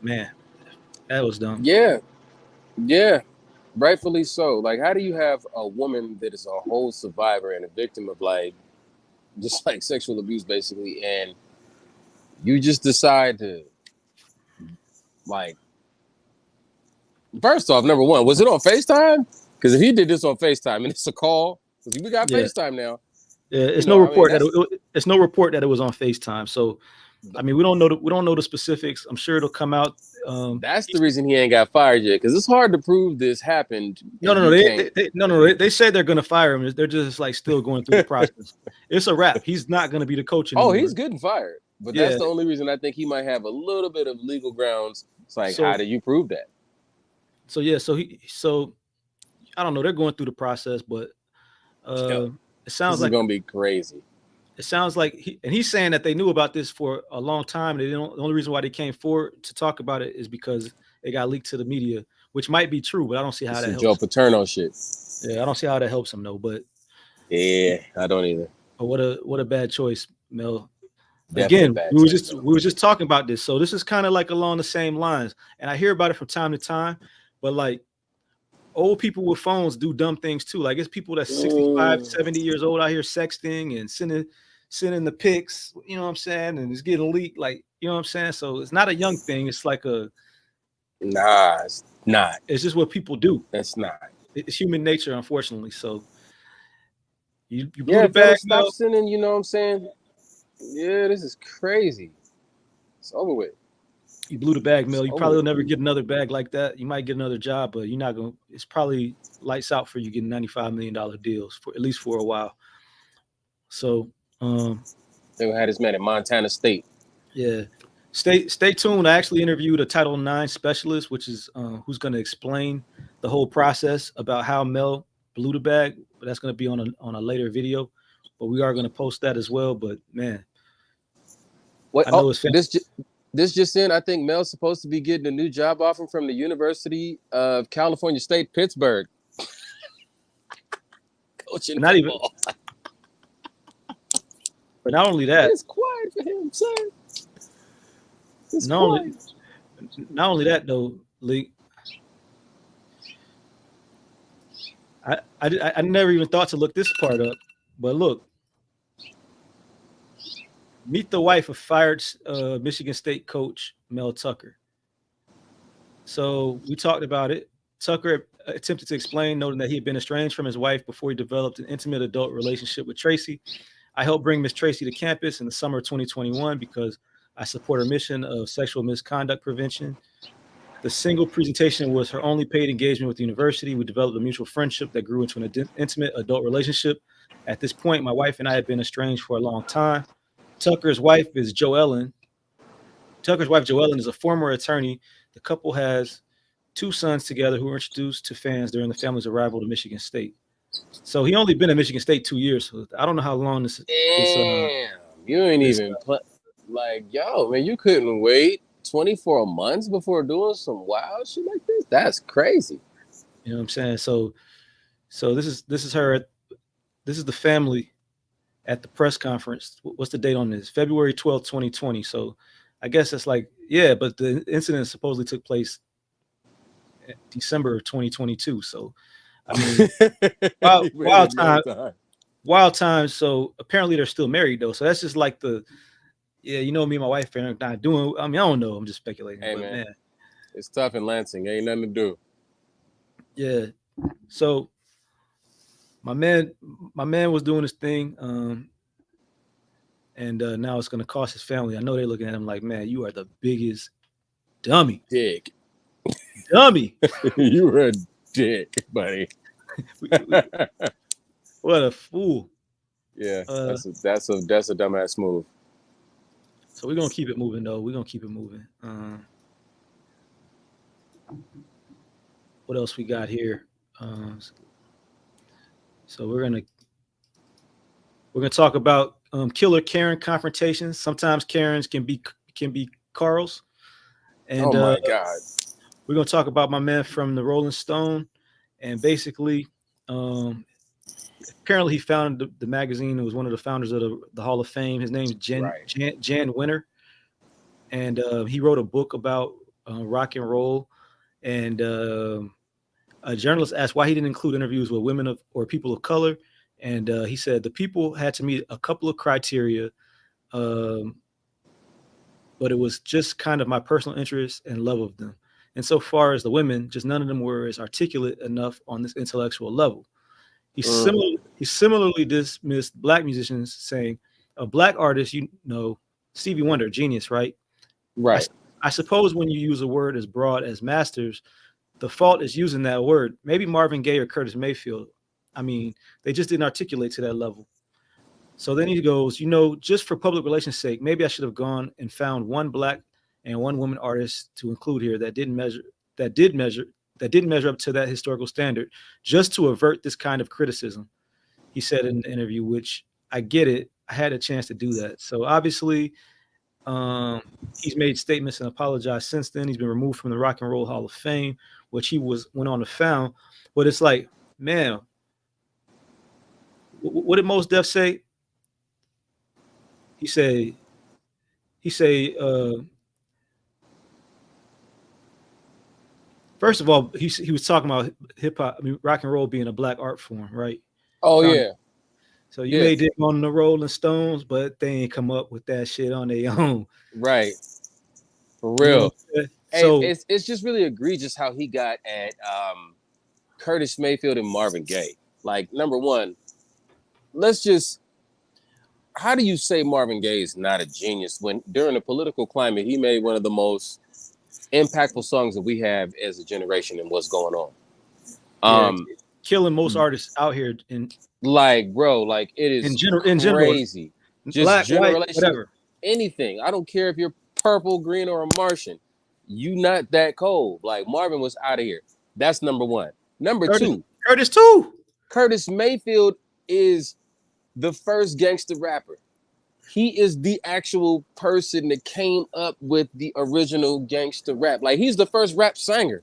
man, that was dumb. Yeah, rightfully so. Like, how do you have a woman that is a whole survivor and a victim of just sexual abuse, basically, and you just decide to first off, number one, was it on FaceTime? Because if he did this on FaceTime and it's a call, because we got FaceTime now. Yeah, it's no report that it was on FaceTime. So, I mean, we don't know the specifics. I'm sure it'll come out. That's the reason he ain't got fired yet, because it's hard to prove this happened. No. They said they're gonna fire him. They're just still going through the process. It's a wrap. He's not gonna be the coach anymore. Oh, he's good and fired. But that's the only reason I think he might have a little bit of legal grounds. It's how do you prove that? So I don't know. They're going through the process, but it sounds like it's gonna be crazy. It sounds like he's saying that they knew about this for a long time. The only reason why they came forward to talk about it is because it got leaked to the media, which might be true, but I don't see how that helps. Joe Paterno shit. Yeah, I don't see how that helps him though. But yeah, I don't either. But what a bad choice, Mel. Definitely again, we were just talking about this, so this is kind of along the same lines, and I hear about it from time to time. But old people with phones do dumb things too. It's people that's 65, 70 years old out here sexting and sending the pics, you know what I'm saying, and it's getting leaked, you know what I'm saying. So it's not a young thing. It's nah, it's not. It's just what people do. That's not. It's human nature, unfortunately. So you blew the bag. Stop sending. You know what I'm saying. Yeah, this is crazy. It's over with. You blew the bag, Mel. You probably will never get another bag like that. You might get another job, but you're not going to. It's probably lights out for you getting $95 million deals for at least for a while. So they had this man at Montana State. Yeah. Stay tuned. I actually interviewed a Title IX specialist, which is who's going to explain the whole process about how Mel blew the bag. But that's going to be on a later video. But we are going to post that as well. But man, what? This just in, I think Mel's supposed to be getting a new job offer from the University of California State, Pittsburgh. Coaching Not even. football. But not only that, It's quiet for him, sir. It's not only, quiet. not only that though, Lee. I never even thought to look this part up, but look, meet the wife of fired Michigan State coach Mel Tucker. So we talked about it. Tucker attempted to explain, noting that he had been estranged from his wife before he developed an intimate adult relationship with Tracy. I helped bring Miss Tracy to campus in the summer of 2021 because I support her mission of sexual misconduct prevention. The single presentation was her only paid engagement with the university. We developed a mutual friendship that grew into an intimate adult relationship. At this point, my wife and I had been estranged for a long time. Tucker's wife is Joellen. Tucker's wife, Joellen, is a former attorney. The couple has 2 sons together who were introduced to fans during the family's arrival to Michigan State. So he only been at Michigan State 2 years. So I don't know how long this. Damn, you ain't even like, yo, man, you couldn't wait 24 months before doing some wild shit like this. That's crazy. You know what I'm saying? So this is her. This is the family at the press conference. What's the date on this? February 12th, 2020. So I guess it's like, yeah, but the incident supposedly took place in December of 2022. So I mean, wild time. So apparently they're still married though. So that's just like yeah, you know, me and my wife are not doing. I mean, I don't know. I'm just speculating. Hey, but man, it's tough in Lansing. Ain't nothing to do. Yeah. So my man was doing his thing, and now it's gonna cost his family. I know they're looking at him like, man, you are the biggest dummy. Dick. Dummy. You were a dick, buddy. What a fool. Yeah, that's a dumbass move. So we're gonna keep it moving though. We're gonna keep it moving. What else we got here? So we're gonna talk about killer Karen confrontations. Sometimes Karens can be Carls. And oh my God. We're gonna talk about my man from the Rolling Stone, and basically, apparently he founded the magazine. It was one of the founders of the Hall of Fame. His name's Jan Winter, and he wrote a book about rock and roll. And a journalist asked why he didn't include interviews with women or people of color, and he said the people had to meet a couple of criteria, but it was just kind of my personal interest and love of them. And so far as the women, just none of them were as articulate enough on this intellectual level. He similarly dismissed black musicians, saying, a black artist, you know, Stevie Wonder, genius, right? Right. I suppose when you use a word as broad as masters, the fault is using that word. Maybe Marvin Gaye or Curtis Mayfield. I mean, they just didn't articulate to that level. So then he goes, you know, just for public relations sake, maybe I should have gone and found one black and one woman artist to include here that did measure up to that historical standard, just to avert this kind of criticism. He said in the interview, which I get it. I had a chance to do that. So obviously, he's made statements and apologized since then. He's been removed from the Rock and Roll Hall of Fame, which he went on to found. But it's like, man, what did Mos Def say? He say, first of all, he was talking about hip hop, I mean, rock and roll being a black art form, right? Oh yeah. So you may dig on the Rolling Stones, but they ain't come up with that shit on their own. Right. For real. You know, so it's just really egregious how he got at Curtis Mayfield and Marvin Gaye. Like, number one, how do you say Marvin Gaye is not a genius when during the political climate, he made one of the most impactful songs that we have as a generation and what's going on? Killing most artists out here in like, bro, like it is in crazy. Just black, general white, whatever. Anything. I don't care if you're purple, green, or a Martian. You not that cold. Like Marvin was out of here. That's number one. Number two. Curtis Mayfield is the first gangster rapper. he is the actual person that came up with the original gangster rap. Like, he's the first rap singer.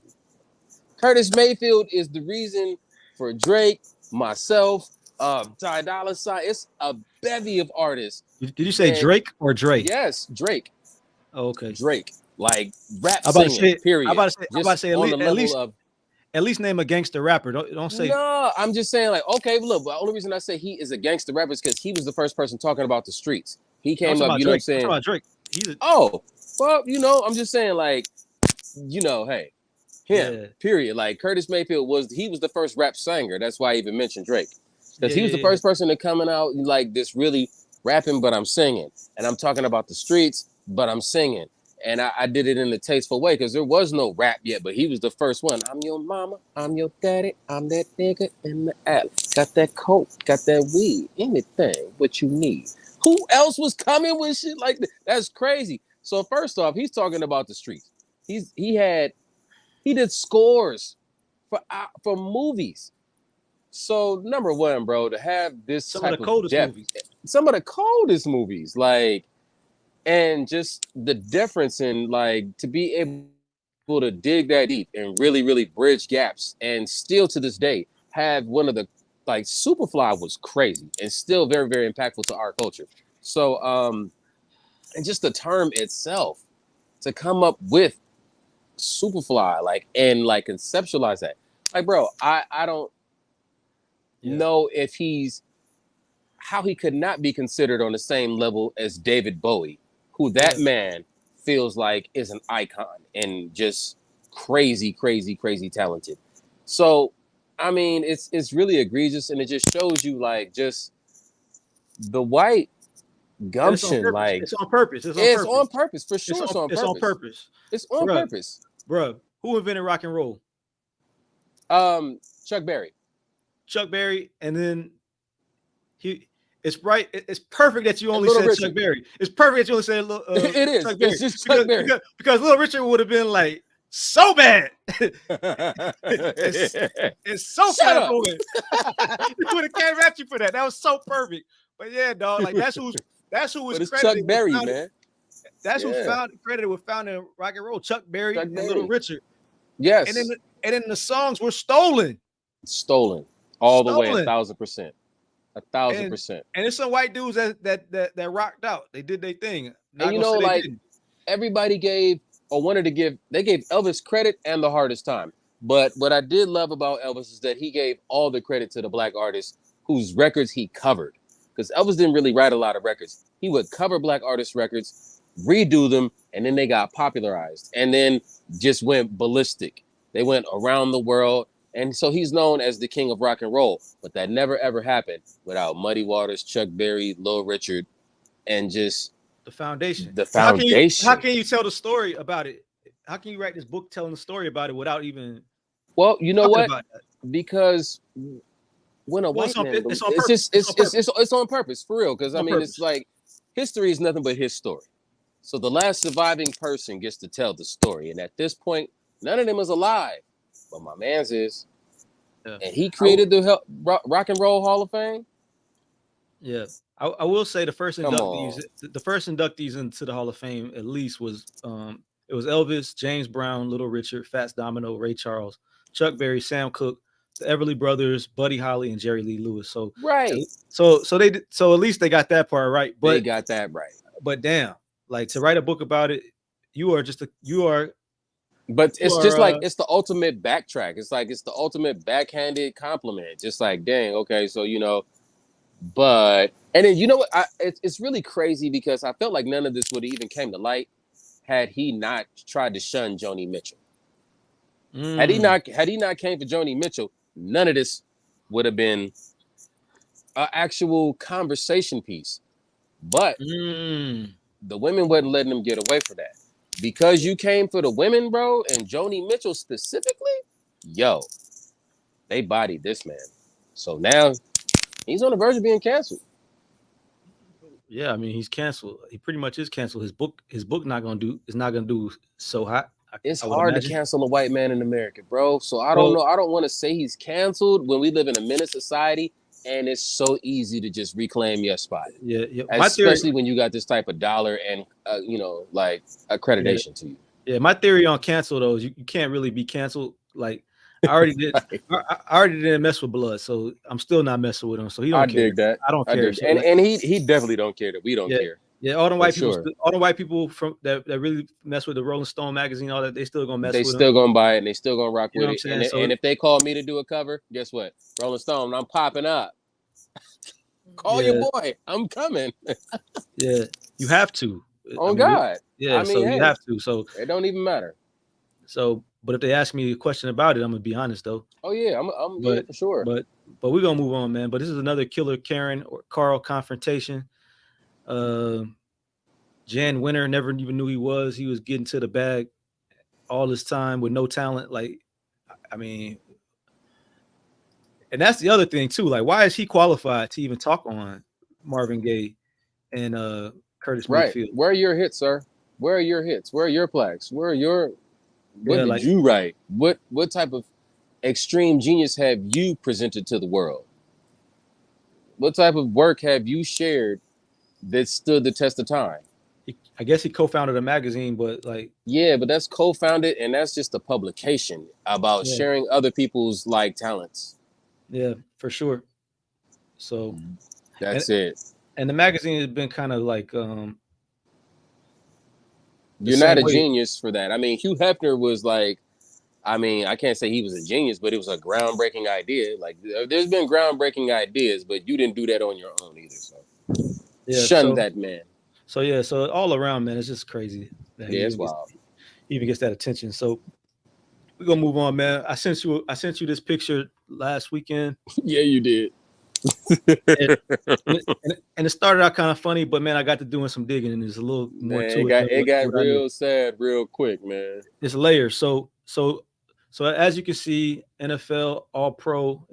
Curtis Mayfield is the reason for Drake, myself, Ty Dolla $ign. It's a bevy of artists. Did you say Drake or Dre? Yes, Drake. Oh, okay. Drake, like rap I'm about to singing. say, Period. I'm about to say At least name a gangster rapper. Don't say. No, I'm just saying, like, okay, look, the only reason I say he is a gangster rapper is because he was the first person talking about the streets. He came up, you know what I'm saying? I'm talking about Drake. Well, you know, I'm just saying, like, you know, hey, him, period. Like, Curtis Mayfield was the first rap singer. That's why I even mentioned Drake. Because he was the first person to coming out like this really rapping, but I'm singing. And I'm talking about the streets, but I'm singing. And I did it in a tasteful way because there was no rap yet, but he was the first one. I'm your mama, I'm your daddy, I'm that nigga in the alley. Got that coke, got that weed, anything what you need. Who else was coming with shit like that? That's crazy. So first off, he's talking about the streets. He did scores for movies. So number one, bro, to have this some of the coldest movies. Some of the coldest movies, like. And just the difference in, like, to be able to dig that deep and really, really bridge gaps and still to this day have one of the, like, Superfly was crazy and still very, very impactful to our culture. So, and just the term itself to come up with Superfly, like, and like conceptualize that. Like, bro, I don't know if how he could not be considered on the same level as David Bowie, who that man feels like is an icon and just crazy, crazy, crazy talented. So, I mean, it's really egregious, and it just shows you, like, just the white gumption. Like, it's on purpose. It's on purpose for sure. It's on purpose. It's on purpose, bro. Who invented rock and roll? Chuck Berry. Chuck Berry, and then It's right. It's perfect that you only said Richard. Chuck Berry. It's perfect that you only said it is. Chuck Berry. It's just Chuck Berry. Because Little Richard would have been like so bad. it's so bad. He would have came at you for that. That was so perfect. But yeah, dog. Like that's who was it's credited. Chuck Berry, man. That's who credited with founding rock and roll. Chuck Berry and Little Richard. Yes. And then the songs were stolen. Stolen all the way, 1,000%. 1,000%. And it's some white dudes that rocked out. They did their thing. And you know, like everybody gave Elvis credit and the hardest time. But what I did love about Elvis is that he gave all the credit to the black artists whose records he covered. Because Elvis didn't really write a lot of records. He would cover black artists' records, redo them, and then they got popularized. And then just went ballistic. They went around the world. And so he's known as the king of rock and roll, but that never ever happened without Muddy Waters, Chuck Berry, Little Richard, and just the foundation. The foundation. How can you tell the story about it? How can you write this book telling the story about it without even? Well, you know what? Because when a white man, it's on purpose for real. Because I mean, it's like history is nothing but his story. So the last surviving person gets to tell the story, and at this point, none of them is alive. But my man's is, and he created the Rock and Roll Hall of Fame. Yeah, I will say the first inductees into the Hall of Fame at least was it was Elvis, James Brown, Little Richard, Fats Domino, Ray Charles, Chuck Berry, Sam Cooke, the Everly Brothers, Buddy Holly, and Jerry Lee Lewis. So so at least they got that part right. But they got that right. But damn, like to write a book about it, But it's just like it's the ultimate backtrack. It's like it's the ultimate backhanded compliment. Just like, dang, okay, so you know, but and then you know what? It's really crazy because I felt like none of this would have even came to light had he not tried to shun Joni Mitchell. Had he not came for Joni Mitchell, none of this would have been an actual conversation piece. But the women wasn't letting him get away from that. Because you came for the women, bro, and Joni Mitchell specifically, they bodied this man. So now he's on the verge of being canceled. Yeah, I mean he's canceled. He pretty much is canceled. His book is not gonna do so hot. It's hard to cancel a white man in America, bro. So I don't know. I don't want to say he's canceled when we live in a menace society and it's so easy to just reclaim your spot. Yeah. Especially when you got this type of dollar and like accreditation to you. Yeah, my theory on cancel though is you can't really be canceled. Like I already did. I already didn't mess with Blood, so I'm still not messing with him. So he don't care. Dig that. I don't care. So and he definitely don't care that we don't care. Yeah, all the white people, all the white people from that really mess with the Rolling Stone magazine, all that, they still gonna mess. They still gonna buy it and they still gonna rock with it. And if they call me to do a cover, guess what? Rolling Stone, I'm popping up. Call your boy. I'm coming. Yeah, you have to. Oh God. Yeah, so you have to. So it don't even matter. So, but if they ask me a question about it, I'm gonna be honest though. Oh yeah, I'm for sure. But we're gonna move on, man. But this is another Killer Karen or Carl confrontation. Jan Winter never even knew he was getting to the bag all this time with no talent. Like, I mean, and that's the other thing too. Like, why is he qualified to even talk on Marvin Gaye and Curtis Mayfield? Where are your hits, sir? Where are your hits? Where are your plaques? What did you write? What type of extreme genius have you presented to the world? What type of work have you shared that stood the test of time? I guess he co-founded a magazine, but like... Yeah, but that's co-founded, and that's just a publication about sharing other people's like talents. Yeah, for sure. So... That's it. And the magazine has been kind of like... You're not a genius for that. I mean, Hugh Hefner was like... I mean, I can't say he was a genius, but it was a groundbreaking idea. Like, there's been groundbreaking ideas, but you didn't do that on your own either. So, shun that man. So all around, man, it's just crazy. It's wild. He even gets that attention. So we're gonna move on, man. I sent you this picture last weekend. Yeah, you did. and it started out kind of funny, but man, I got to doing some digging, and there's a little more to it. It got real sad real quick, man. It's layers. So as you can see, NFL All-Pro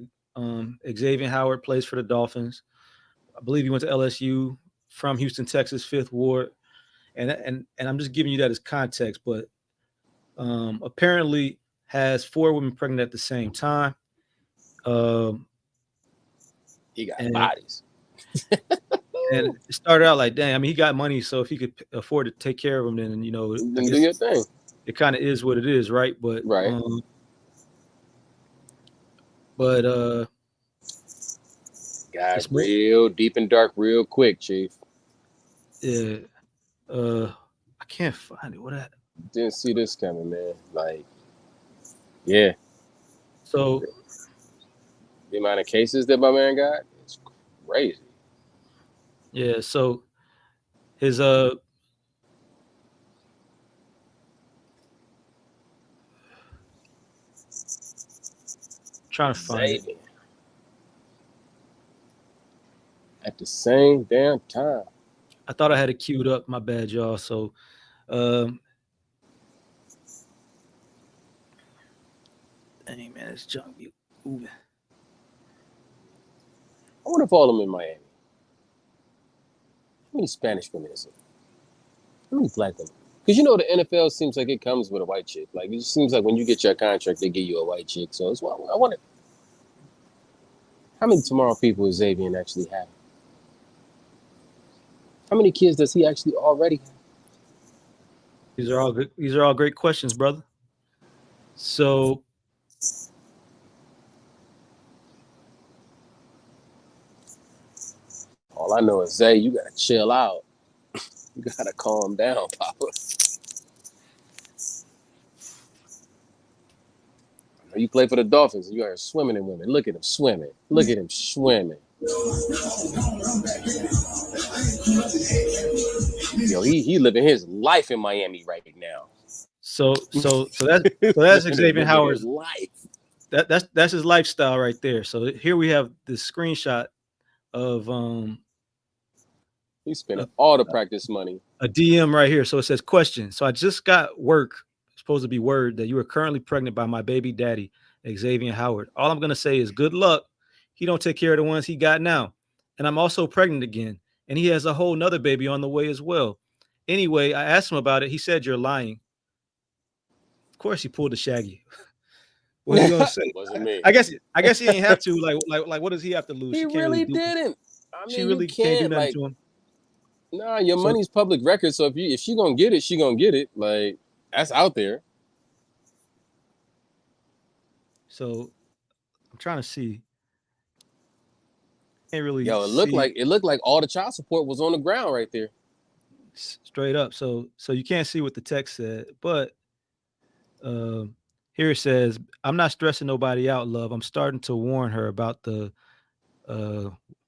Xavier Howard plays for the Dolphins. I believe he went to LSU from Houston, Texas, 5th Ward. And I'm just giving you that as context, but apparently has 4 women pregnant at the same time. He got bodies. And it started out like, dang, I mean, he got money, so if he could afford to take care of them, then, you know, then do your thing. It kind of is what it is, right? But got real deep and dark real quick, Chief. Yeah. I can't find it. What happened? Didn't see this coming, man. Like, yeah. So the amount of cases that my man got, it's crazy. Yeah, so his trying to find it. At the same damn time. I thought I had it queued up. My bad, y'all. So dang, man, it's junk moving. I wonder if all of them in Miami. How many Spanish women is it? How many black women? Because you know the NFL seems like it comes with a white chick. Like it just seems like when you get your contract, they give you a white chick. So it's I wonder how many Tomorrow people is Xavier actually have? How many kids does he actually already have? These are all good. These are all great questions, brother. So all I know is Zay, you gotta chill out. You gotta calm down, Papa. You play for the Dolphins and you are swimming in women. Look at him swimming. Look at him swimming. Yo, he living his life in Miami right now. So that's Xavier Howard's life. That's his lifestyle right there. So here we have this screenshot of He's spending all the practice money. A DM right here. So it says, question. So I just got work, supposed to be word, that you are currently pregnant by my baby daddy, Xavier Howard. All I'm going to say is good luck. He don't take care of the ones he got now. And I'm also pregnant again. And he has a whole nother baby on the way as well. Anyway, I asked him about it. He said, you're lying. Of course he pulled the Shaggy. What are you gonna say? Wasn't me. I guess he ain't have to. Like, what does he have to lose? He She can't really do. didn't. I mean, She really you can't do can't nothing like. to him. Nah, your So- money's public record. So if she gonna get it, she gonna get it. Like that's out there. So I'm trying to see. Can't really. Yo, it looked like all the child support was on the ground right there. Straight up. So you can't see what the text said, but here it says, "I'm not stressing nobody out, love. I'm starting to warn her about the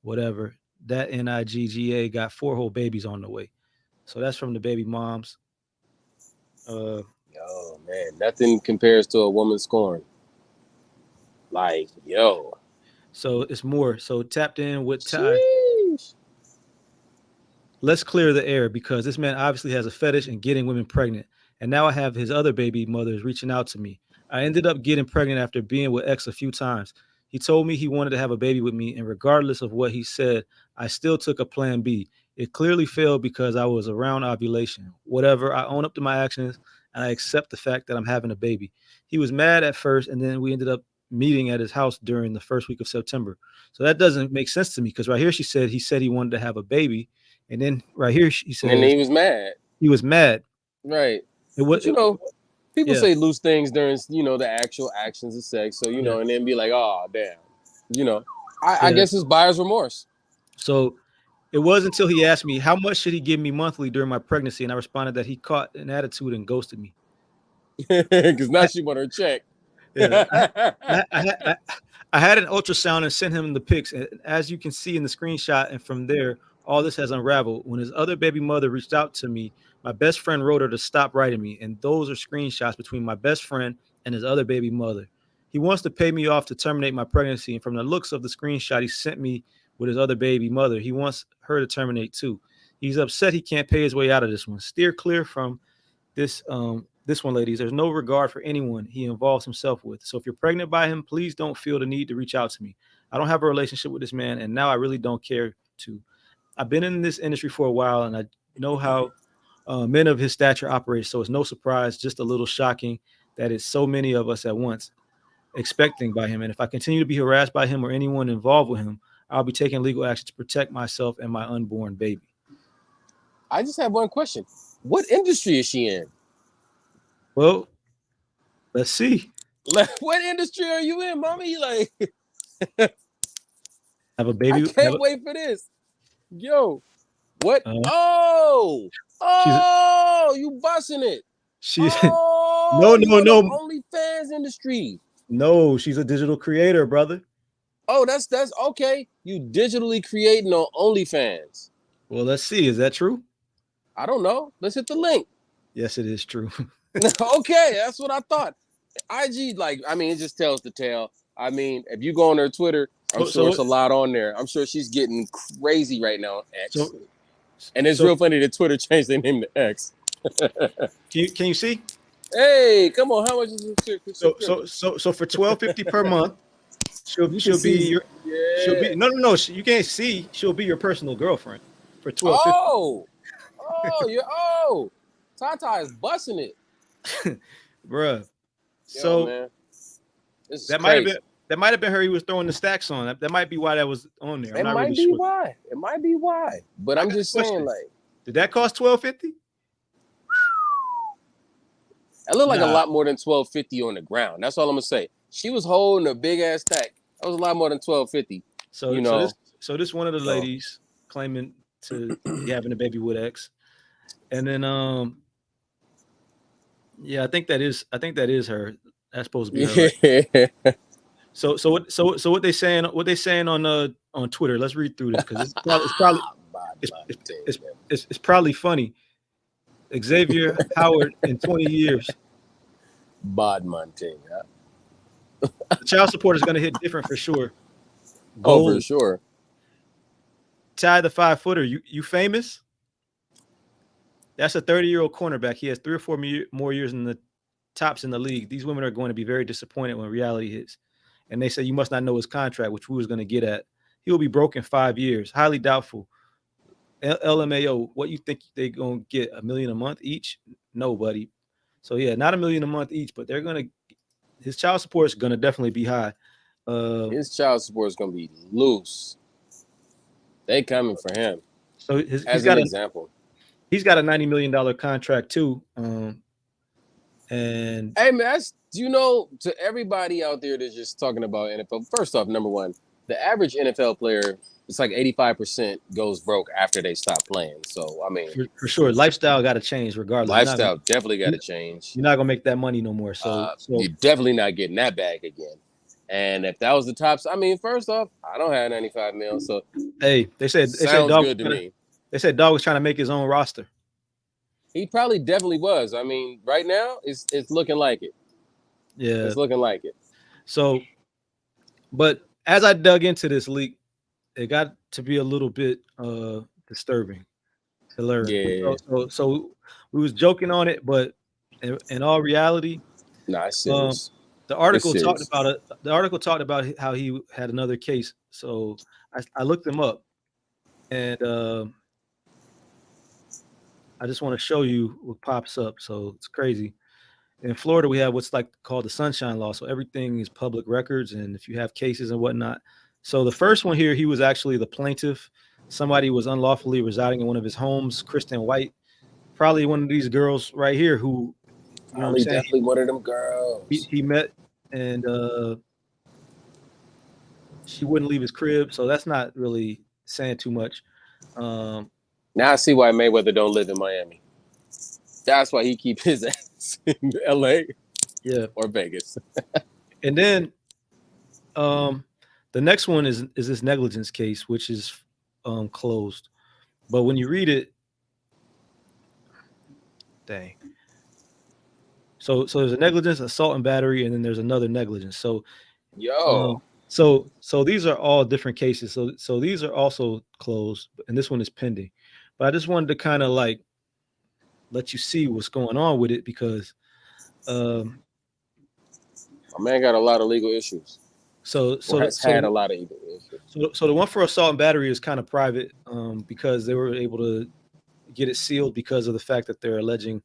whatever that NIGGA got 4 whole babies on the way." So that's from the baby moms. Yo, man, nothing compares to a woman scorn. Like, yo. So it's more. So tapped in with Ty. Sheesh. Let's clear the air because this man obviously has a fetish in getting women pregnant. And now I have his other baby mothers reaching out to me. I ended up getting pregnant after being with X a few times. He told me he wanted to have a baby with me, and regardless of what he said, I still took a plan B. It clearly failed because I was around ovulation. Whatever, I own up to my actions, and I accept the fact that I'm having a baby. He was mad at first, and then we ended up meeting at his house during the first week of September. So that doesn't make sense to me because right here he said he wanted to have a baby, and then right here he said And he was mad. He was mad. Right. It was, people yeah. say loose things during, the actual actions of sex. So, and then be like, oh, damn. I guess it's buyer's remorse. So it wasn't until he asked me, how much should he give me monthly during my pregnancy? And I responded that he caught an attitude and ghosted me. Because now she want her check. Yeah. I had an ultrasound and sent him the pics. And as you can see in the screenshot, and from there, all this has unraveled. When his other baby mother reached out to me, my best friend wrote her to stop writing me. And those are screenshots between my best friend and his other baby mother. He wants to pay me off to terminate my pregnancy. And from the looks of the screenshot he sent me with his other baby mother, he wants her to terminate too. He's upset he can't pay his way out of this one. Steer clear from this one, ladies. There's no regard for anyone he involves himself with. So if you're pregnant by him, please don't feel the need to reach out to me. I don't have a relationship with this man, and now I really don't care to. I've been in this industry for a while, and I know how men of his stature operate. So it's no surprise, just a little shocking that it's so many of us at once expecting by him. And if I continue to be harassed by him or anyone involved with him, I'll be taking legal action to protect myself and my unborn baby. I just have one question. What industry is she in? Well, let's see. What industry are you in, mommy? Like, have a baby. I can't wait for this. Yo, what? You busting it. She's no. OnlyFans industry. No, she's a digital creator, brother. Oh, that's okay. You digitally creating on OnlyFans. Well, let's see. Is that true? I don't know. Let's hit the link. Yes, it is true. Okay, that's what I thought. IG, it just tells the tale. I mean, if you go on her Twitter, I'm sure it's a lot on there. I'm sure she's getting crazy right now on X. And it's real funny that Twitter changed their name to X. Can you see? Hey, come on! How much is this? So for $12.50 per month, she'll be your. Yeah. She'll be no. You can't see. She'll be your personal girlfriend for $12.50. Tata is busting it, bruh. So man, that might have been her he was throwing the stacks on. That might be why that was on there. It might be why. It might be why. But I'm just saying, did that cost $12.50? It looked like a lot more than $12.50 on the ground. That's all I'm gonna say. She was holding a big ass stack. That was a lot more than $12.50. So this one of the ladies claiming to be having a baby with X, and then I think that is her. That's supposed to be her. Right? So what they saying on Twitter? Let's read through this because it's probably funny. Xavier Howard in 20 years. Bodmonting, huh? The child support is going to hit different for sure. Gold. Oh, for sure. Ty the 5-footer, you famous? That's a 30-year-old cornerback. He has 3 or 4 more years in the tops in the league. These women are going to be very disappointed when reality hits. And they say you must not know his contract, which we was going to get at. He will be broke in 5 years. Highly doubtful. LMAO, what you think they're going to get? $1 million a month each? No, buddy. So, yeah, not $1 million a month each, but they're going to his child support is gonna definitely be high. His child support is gonna be loose. They coming for him. So as an example. He's got a $90 million contract too. And hey man, that's to everybody out there that's just talking about NFL. First off, number one, the average NFL player, it's like 85% goes broke after they stop playing. So I mean, for sure, lifestyle got to change regardless. Lifestyle definitely got to change. You're not gonna make that money no more. So you're definitely not getting that bag again. And if that was the tops, I mean, first off, I don't have 95 mil. So hey, they said Dog good to me. They said Dog was trying to make his own roster. He probably definitely was. I mean, right now it's looking like it. Yeah, it's looking like it. So, but as I dug into this leak, it got to be a little bit disturbing to learn. Yeah. So we was joking on it, but in all reality, it's serious. The article talked about it. The article talked about how he had another case. So I looked him up, and I just want to show you what pops up. So it's crazy. In Florida, we have what's like called the Sunshine Law. So everything is public records, and if you have cases and whatnot. So the first one here, he was actually the plaintiff. Somebody was unlawfully residing in one of his homes, Kristen White, probably one of these girls right here who, you know, definitely one of them girls. He met, and she wouldn't leave his crib. So that's not really saying too much. Now I see why Mayweather don't live in Miami. That's why he keep his ass in LA, or Vegas. And then, the next one is this negligence case, which is closed. But when you read it, dang. So there's a negligence, assault and battery, and then there's another negligence. So, so these are all different cases. So these are also closed, and this one is pending. But I just wanted to kind of like let you see what's going on with it because my man got a lot of legal issues. So had a lot of legal issues. So the one for assault and battery is kind of private because they were able to get it sealed because of the fact that they're alleging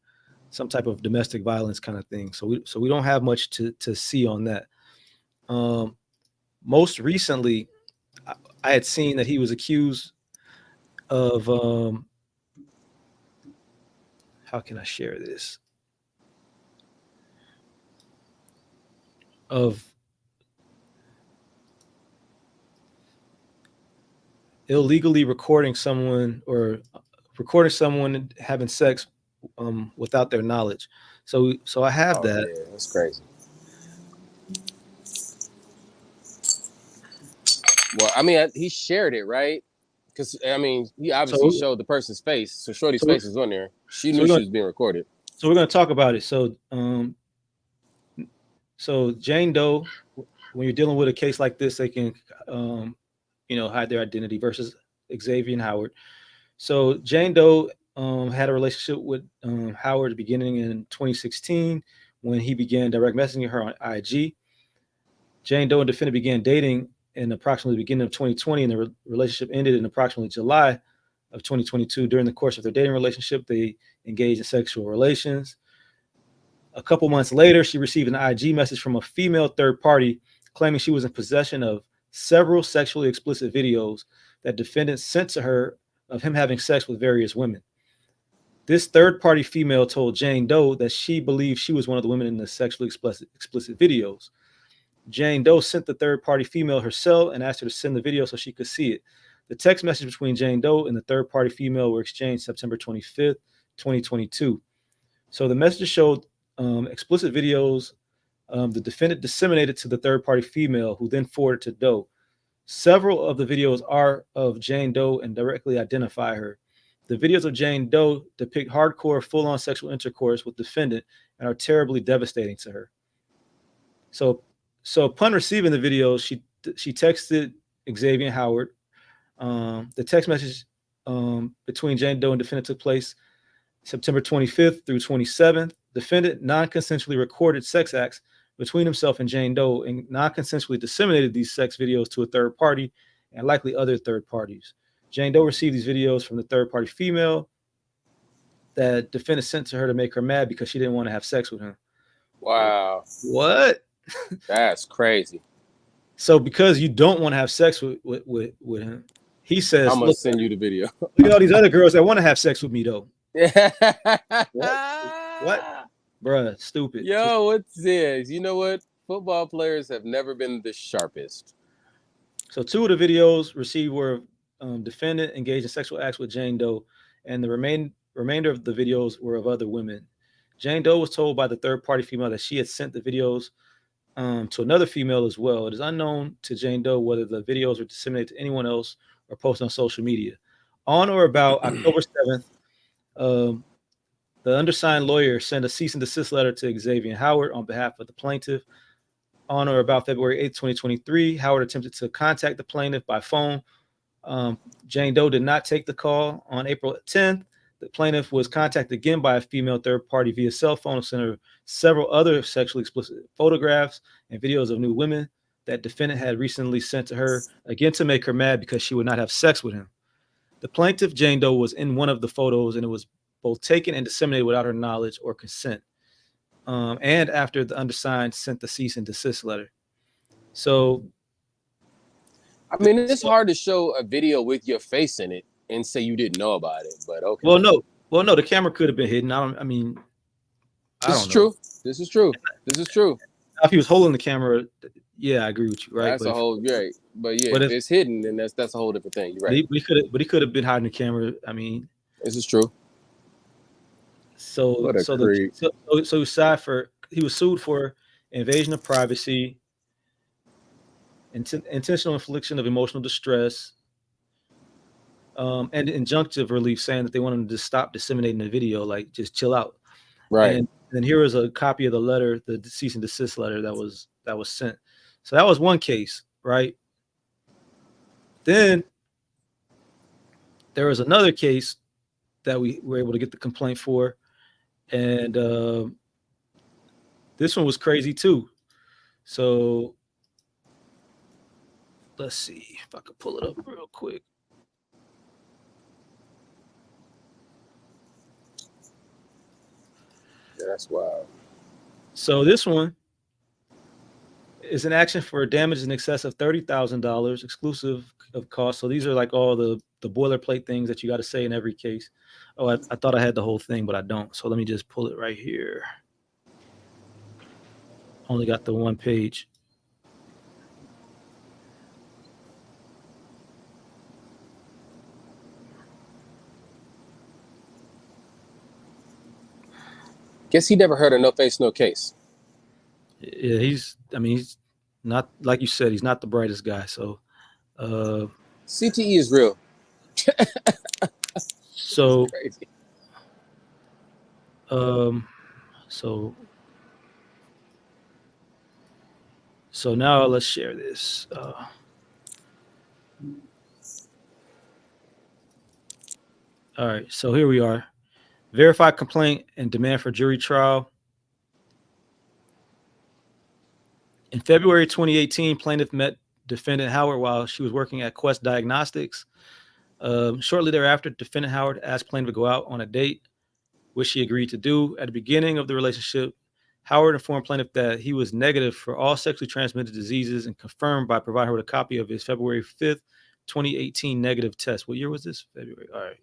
some type of domestic violence kind of thing. So we don't have much to see on that. Most recently, I had seen that he was accused of how can I share this? Of illegally recording someone having sex without their knowledge. So I have that. Yeah, that's crazy. Well, I mean, he shared it, right? Because I mean, he obviously showed the person's face. So Shorty's face was on there. She knew she was being recorded. So we're going to talk about it. So Jane Doe, when you're dealing with a case like this, they can hide their identity versus Xavier and Howard. So Jane Doe had a relationship with Howard beginning in 2016 when he began direct messaging her on IG. Jane Doe and defendant began dating in approximately the beginning of 2020, and the relationship ended in approximately July of 2022. During the course of their dating relationship, they engaged in sexual relations. A couple months later, she received an IG message from a female third party claiming she was in possession of several sexually explicit videos that defendants sent to her of him having sex with various women. This third-party female told Jane Doe that she believed she was one of the women in the sexually explicit videos. Jane Doe sent the third-party female her cell and asked her to send the video so she could see it. The text message between Jane Doe and the third-party female were exchanged September 25th, 2022. So the messages showed explicit videos the defendant disseminated to the third-party female, who then forwarded to Doe. Several of the videos are of Jane Doe and directly identify her. The videos of Jane Doe depict hardcore, full-on sexual intercourse with defendant and are terribly devastating to her. So upon receiving the videos, she texted Xavier and Howard. The text message between Jane Doe and defendant took place September 25th through 27th. Defendant non-consensually recorded sex acts between himself and Jane Doe and non-consensually disseminated these sex videos to a third party and likely other third parties. Jane Doe received these videos from the third-party female that defendant sent to her to make her mad because she didn't want to have sex with him. Wow. What? That's crazy. So because you don't want to have sex with him, he says, I'm gonna look, send you the video. look at all these other girls that want to have sex with me though. What? Bruh, stupid. Yo, what's this? You know what? Football players have never been the sharpest. So 2 of the videos received were defendant engaged in sexual acts with Jane Doe, and the remainder of the videos were of other women. Jane Doe was told by the third-party female that she had sent the videos to another female as well. It is unknown to Jane Doe whether the videos were disseminated to anyone else or posted on social media. On or about October 7th, the undersigned lawyer sent a cease and desist letter to Xavier Howard on behalf of the plaintiff. On or about February 8th, 2023, Howard attempted to contact the plaintiff by phone. Jane Doe did not take the call. On April 10th, the plaintiff was contacted again by a female third party via cell phone and sent her several other sexually explicit photographs and videos of new women that defendant had recently sent to her, again to make her mad because she would not have sex with him. The plaintiff, Jane Doe, was in one of the photos, and it was both taken and disseminated without her knowledge or consent. And after the undersigned sent the cease and desist letter. So, I mean, it's hard to show a video with your face in it and say you didn't know about it, but okay. Well, no, the camera could have been hidden. This is true. This is true. If he was holding the camera, yeah, I agree with you, right? That's a whole right. But yeah, if it's hidden, then that's a whole different thing. You're right. He could have been hiding the camera. I mean, this is true. So he was sued for invasion of privacy, intentional infliction of emotional distress, and injunctive relief, saying that they want him to stop disseminating the video, like just chill out. Right. And then here is a copy of the letter, the cease and desist letter that was sent. So that was one case, right? Then there was another case that we were able to get the complaint for. And this one was crazy too. So let's see if I could pull it up real quick. Yeah, that's wild. So this one is an action for damages in excess of $30,000, exclusive of costs. So these are like all the boilerplate things that you got to say in every case. Oh, I thought I had the whole thing, but I don't. So let me just pull it right here. Only got the one page. Guess he never heard of No Face, No Case. Yeah, he's not, like you said, he's not the brightest guy. So CTE is real. So crazy. So now let's share this. All right, so here we are. Verified complaint and demand for jury trial. In February 2018, plaintiff met defendant Howard while she was working at Quest Diagnostics. Shortly thereafter, defendant Howard asked plaintiff to go out on a date, which she agreed to do. At the beginning of the relationship, Howard informed plaintiff that he was negative for all sexually transmitted diseases and confirmed by providing her with a copy of his February 5th, 2018 negative test. What year was this? February. All right.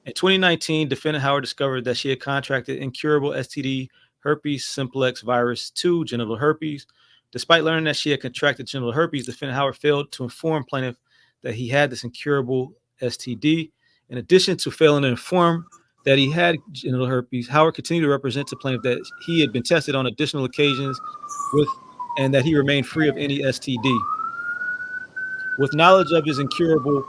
In 2019, defendant Howard discovered that she had contracted incurable STD herpes simplex virus 2 genital herpes. Despite learning that she had contracted genital herpes, defendant Howard failed to inform plaintiff that he had this incurable STD. In addition to failing to inform that he had genital herpes, Howard continued to represent to plaintiff that he had been tested on additional occasions and that he remained free of any STD. With knowledge of his incurable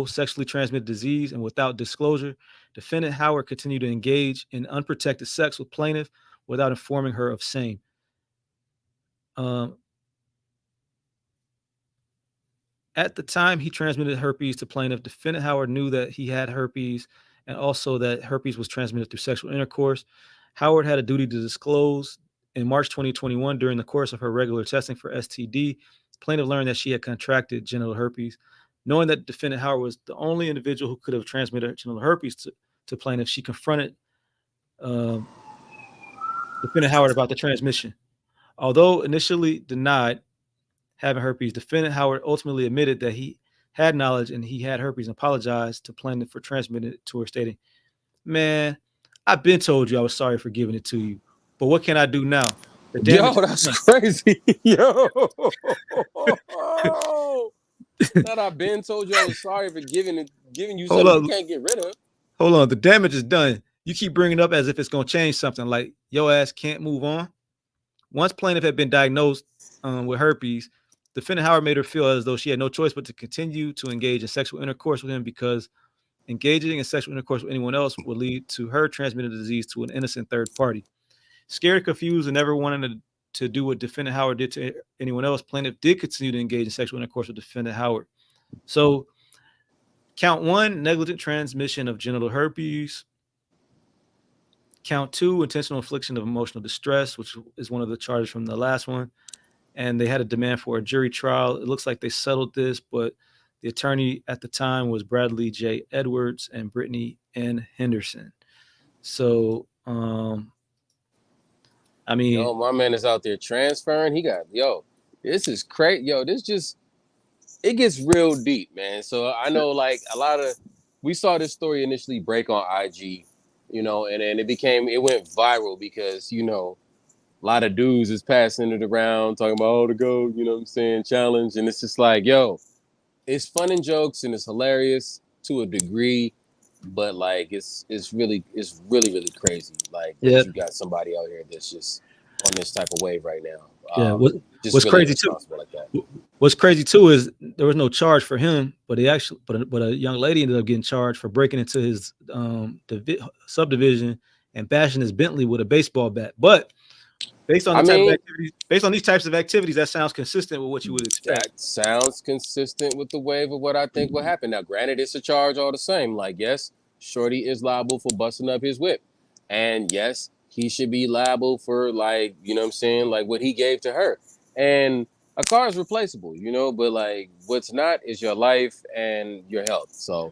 sexually transmitted disease and without disclosure, defendant Howard continued to engage in unprotected sex with plaintiff without informing her of same. At the time he transmitted herpes to plaintiff, defendant Howard knew that he had herpes and also that herpes was transmitted through sexual intercourse. Howard had a duty to disclose. In March 2021, during the course of her regular testing for STD, plaintiff learned that she had contracted genital herpes. Knowing that defendant Howard was the only individual who could have transmitted genital herpes to plaintiff, she confronted defendant Howard about the transmission. Although initially denied having herpes, defendant Howard ultimately admitted that he had knowledge and he had herpes and apologized to plaintiff for transmitting it to her, stating, "Man, I've been told you I was sorry for giving it to you, but what can I do now? The damage." Yo, that's crazy. Yo. That I've been told you I was sorry for giving you Hold something up. you can't get rid of. Hold on. The damage is done. You keep bringing it up as if it's going to change something, like your ass can't move on. Once plaintiff had been diagnosed with herpes, defendant Howard made her feel as though she had no choice but to continue to engage in sexual intercourse with him because engaging in sexual intercourse with anyone else would lead to her transmitting the disease to an innocent third party. Scared, confused, and never wanting to do what defendant Howard did to anyone else, plaintiff did continue to engage in sexual intercourse with defendant Howard. So, count 1, negligent transmission of genital herpes. Count 2, intentional infliction of emotional distress, which is one of the charges from the last one. And they had a demand for a jury trial. It looks like they settled this, but the attorney at the time was Bradley J. Edwards and Brittany N. Henderson. So, I mean, Yo, my man is out there transferring. This is crazy. Yo, it gets real deep, man. So I know like we saw this story initially break on IG, and then it went viral because, a lot of dudes is passing it around talking about, the GOAT, challenge. And it's just like, yo, it's fun and jokes and it's hilarious to a degree, but like it's really crazy. Like that you got somebody out here that's just on this type of wave right now. What's crazy too? Like that. What's crazy too is there was no charge for him, but a young lady ended up getting charged for breaking into his subdivision and bashing his Bentley with a baseball bat. But based on these types of activities, that sounds consistent with what you would expect. That sounds consistent with the wave of what I think will happen. Now, granted, it's a charge all the same. Like, yes, Shorty is liable for busting up his whip. And yes, he should be liable for, like, like what he gave to her. And a car is replaceable, but like what's not is your life and your health. So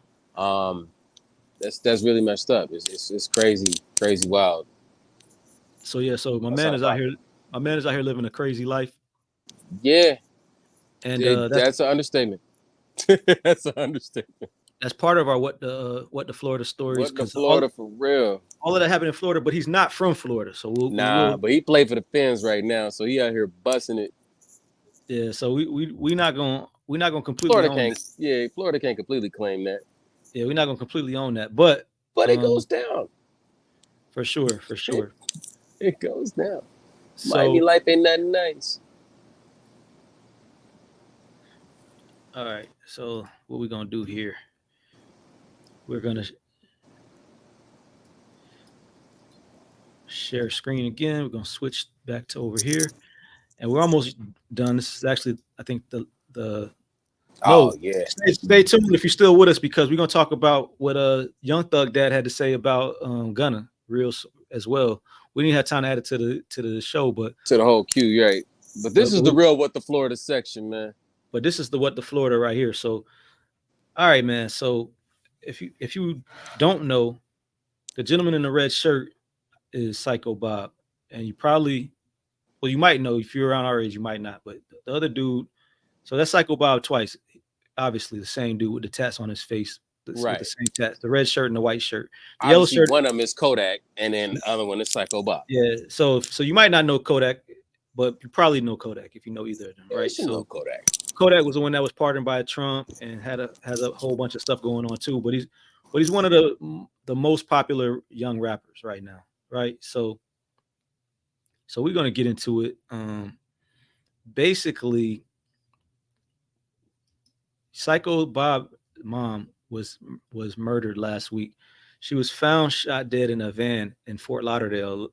that's really messed up. It's crazy wild. So my man is out here living a crazy life. Yeah. And that's an understatement. That's an understatement. That's part of our what the Florida stories. What the Florida for real. All of that happened in Florida, but he's not from Florida. So but he played for the Fins right now, so he out here busting it. Yeah, so we're not gonna completely own that. Yeah, Florida can't completely claim that. Yeah, we're not gonna completely own that, but it goes down. For sure. It goes down. Miami life ain't nothing nice. All right, so what we gonna do here? We're gonna share screen again. We're gonna switch back to over here, and we're almost done. This is actually, I think Stay tuned if you're still with us because we're gonna talk about what Young Thug Dad had to say about Gunna real as well. We didn't have time to add it to the show, but to the whole queue, right? But this is the real What the Florida section, man. But this is the What the Florida right here. So, all right, man. So if you don't know, the gentleman in the red shirt is Psycho Bob, and you might know if you're around our age, you might not. But the other dude, so that's Psycho Bob twice. Obviously, the same dude with the tats on his face, right? With the same tats, the red shirt and the white shirt. The yellow shirt. One of them is Kodak, and then the other one is Psycho Bob. Yeah. So you might not know Kodak, but you probably know Kodak if you know either of them, right? You know Kodak. Kodak was the one that was pardoned by Trump and has a whole bunch of stuff going on too. But he's one of the most popular young rappers right now, right? So we're gonna get into it. Basically, Psycho Bob's mom was murdered last week. She was found shot dead in a van in Fort Lauderdale.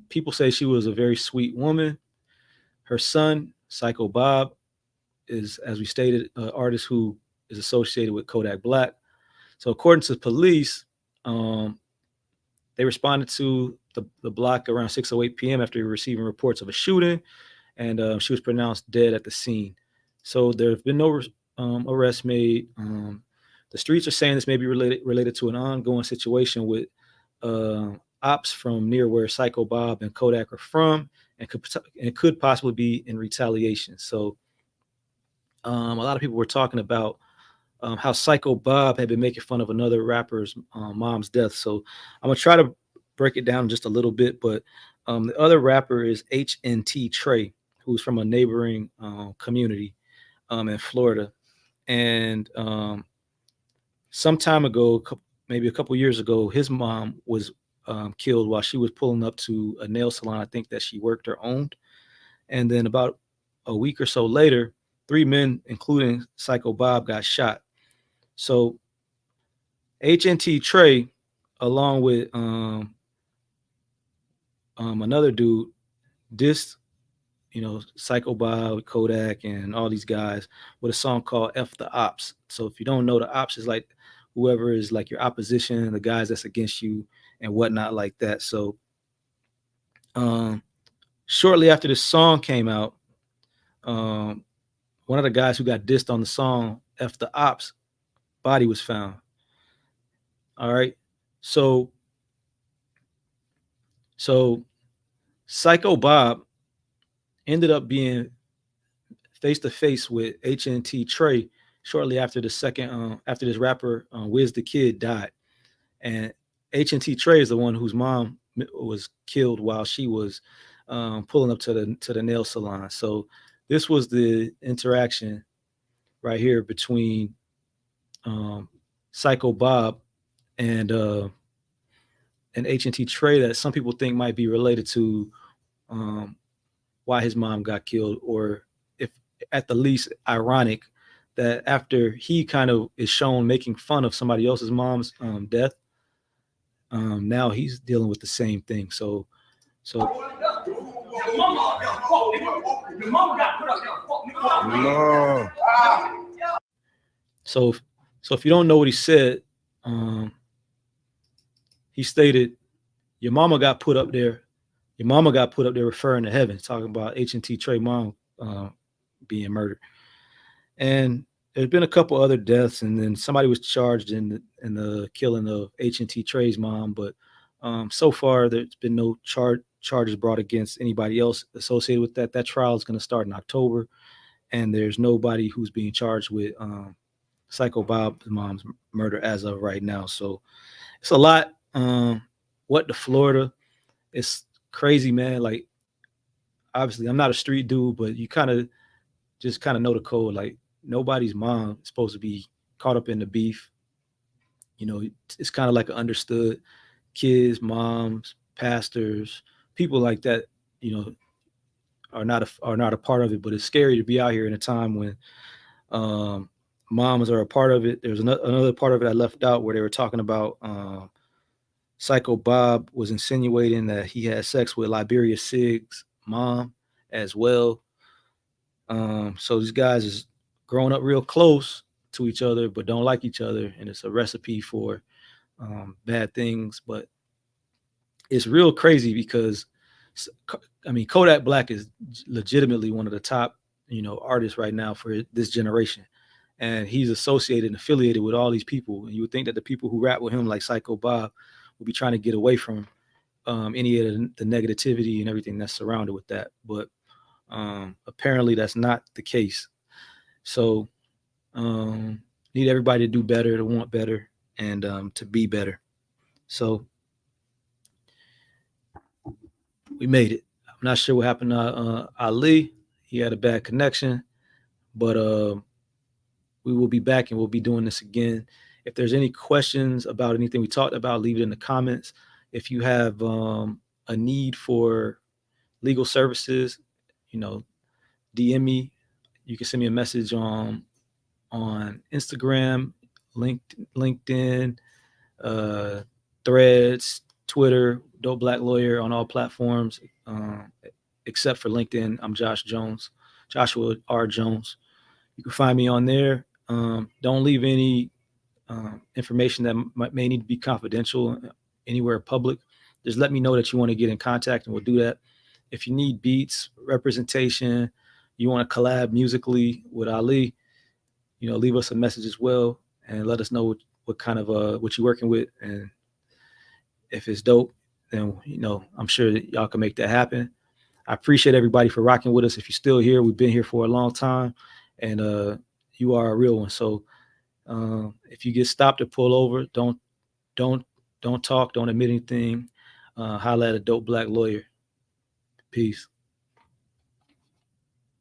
People say she was a very sweet woman. Her son, Psycho Bob, is, as we stated, an artist who is associated with Kodak Black. So according to police, they responded to the block around 6:08 p.m. after receiving reports of a shooting, and she was pronounced dead at the scene. So there have been no arrests made. The streets are saying this may be related to an ongoing situation with ops from near where Psycho Bob and Kodak are from, and could possibly be in retaliation. So a lot of people were talking about how Psycho Bob had been making fun of another rapper's mom's death. So I'm gonna try to break it down just a little bit. But the other rapper is HNT Trey, who's from a neighboring community in Florida. And some time ago, maybe a couple years ago, his mom was killed while she was pulling up to a nail salon, I think that she worked or owned. And then about a week or so later, 3 men, including Psycho Bob, got shot. So HNT Trey, along with another dude, dissed, Psycho Bob, Kodak, and all these guys with a song called F the Ops. So if you don't know, the ops is like whoever is like your opposition, the guys that's against you and whatnot like that. So shortly after this song came out, one of the guys who got dissed on the song F the Ops body was found. All right. So Psycho Bob ended up being face to face with HNT Trey shortly after after this rapper Wiz the Kid died. And HNT Trey is the one whose mom was killed while she was pulling up to the nail salon. So this was the interaction right here between Psycho Bob and HNT Trey that some people think might be related to why his mom got killed, or if at the least ironic that after he kind of is shown making fun of somebody else's mom's death, now he's dealing with the same thing. So if you don't know what he said, he stated, "Your mama got put up there. Your mama got put up there referring to heaven," talking about H&T Trey mom being murdered. And there's been a couple other deaths, and then somebody was charged in the killing of H&T Trey's mom. But so far, there's been no charges brought against anybody else associated with that. That trial is going to start in October, and there's nobody who's being charged with Psycho Bob's mom's murder as of right now. So it's a lot. What the Florida, it's crazy, man. Like, obviously, I'm not a street dude, but you kind of know the code. Like, nobody's mom is supposed to be caught up in the beef. It's kind of like an understood. Kids, moms, pastors, people like that, are not a part of it. But it's scary to be out here in a time when moms are a part of it. There's another part of it I left out where they were talking about Psycho Bob was insinuating that he had sex with Liberia Sig's mom as well. So these guys is growing up real close to each other, but don't like each other. And it's a recipe for bad things. But it's real crazy because, Kodak Black is legitimately one of the top, artists right now for this generation. And he's associated and affiliated with all these people. And you would think that the people who rap with him, like Psycho Bob, will be trying to get away from any of the negativity and everything that's surrounded with that. But apparently that's not the case. So need everybody to do better, to want better, and to be better. So we made it. I'm not sure what happened to Ali. He had a bad connection, but we will be back and we'll be doing this again. If there's any questions about anything we talked about, leave it in the comments. If you have a need for legal services, DM me. You can send me a message on Instagram, LinkedIn, Threads, Twitter, Dope Black Lawyer on all platforms, except for LinkedIn. I'm Joshua R. Jones. You can find me on there. Don't leave any information that may need to be confidential anywhere public. Just let me know that you want to get in contact and we'll do that. If you need beats, representation, you want to collab musically with Ali, leave us a message as well and let us know what kind of what you're working with, and if it's dope, then I'm sure that y'all can make that happen. I appreciate everybody for rocking with us. If you're still here, we've been here for a long time, and you are a real one. So if you get stopped or pull over, don't talk, don't admit anything. Holla at a dope black lawyer. Peace.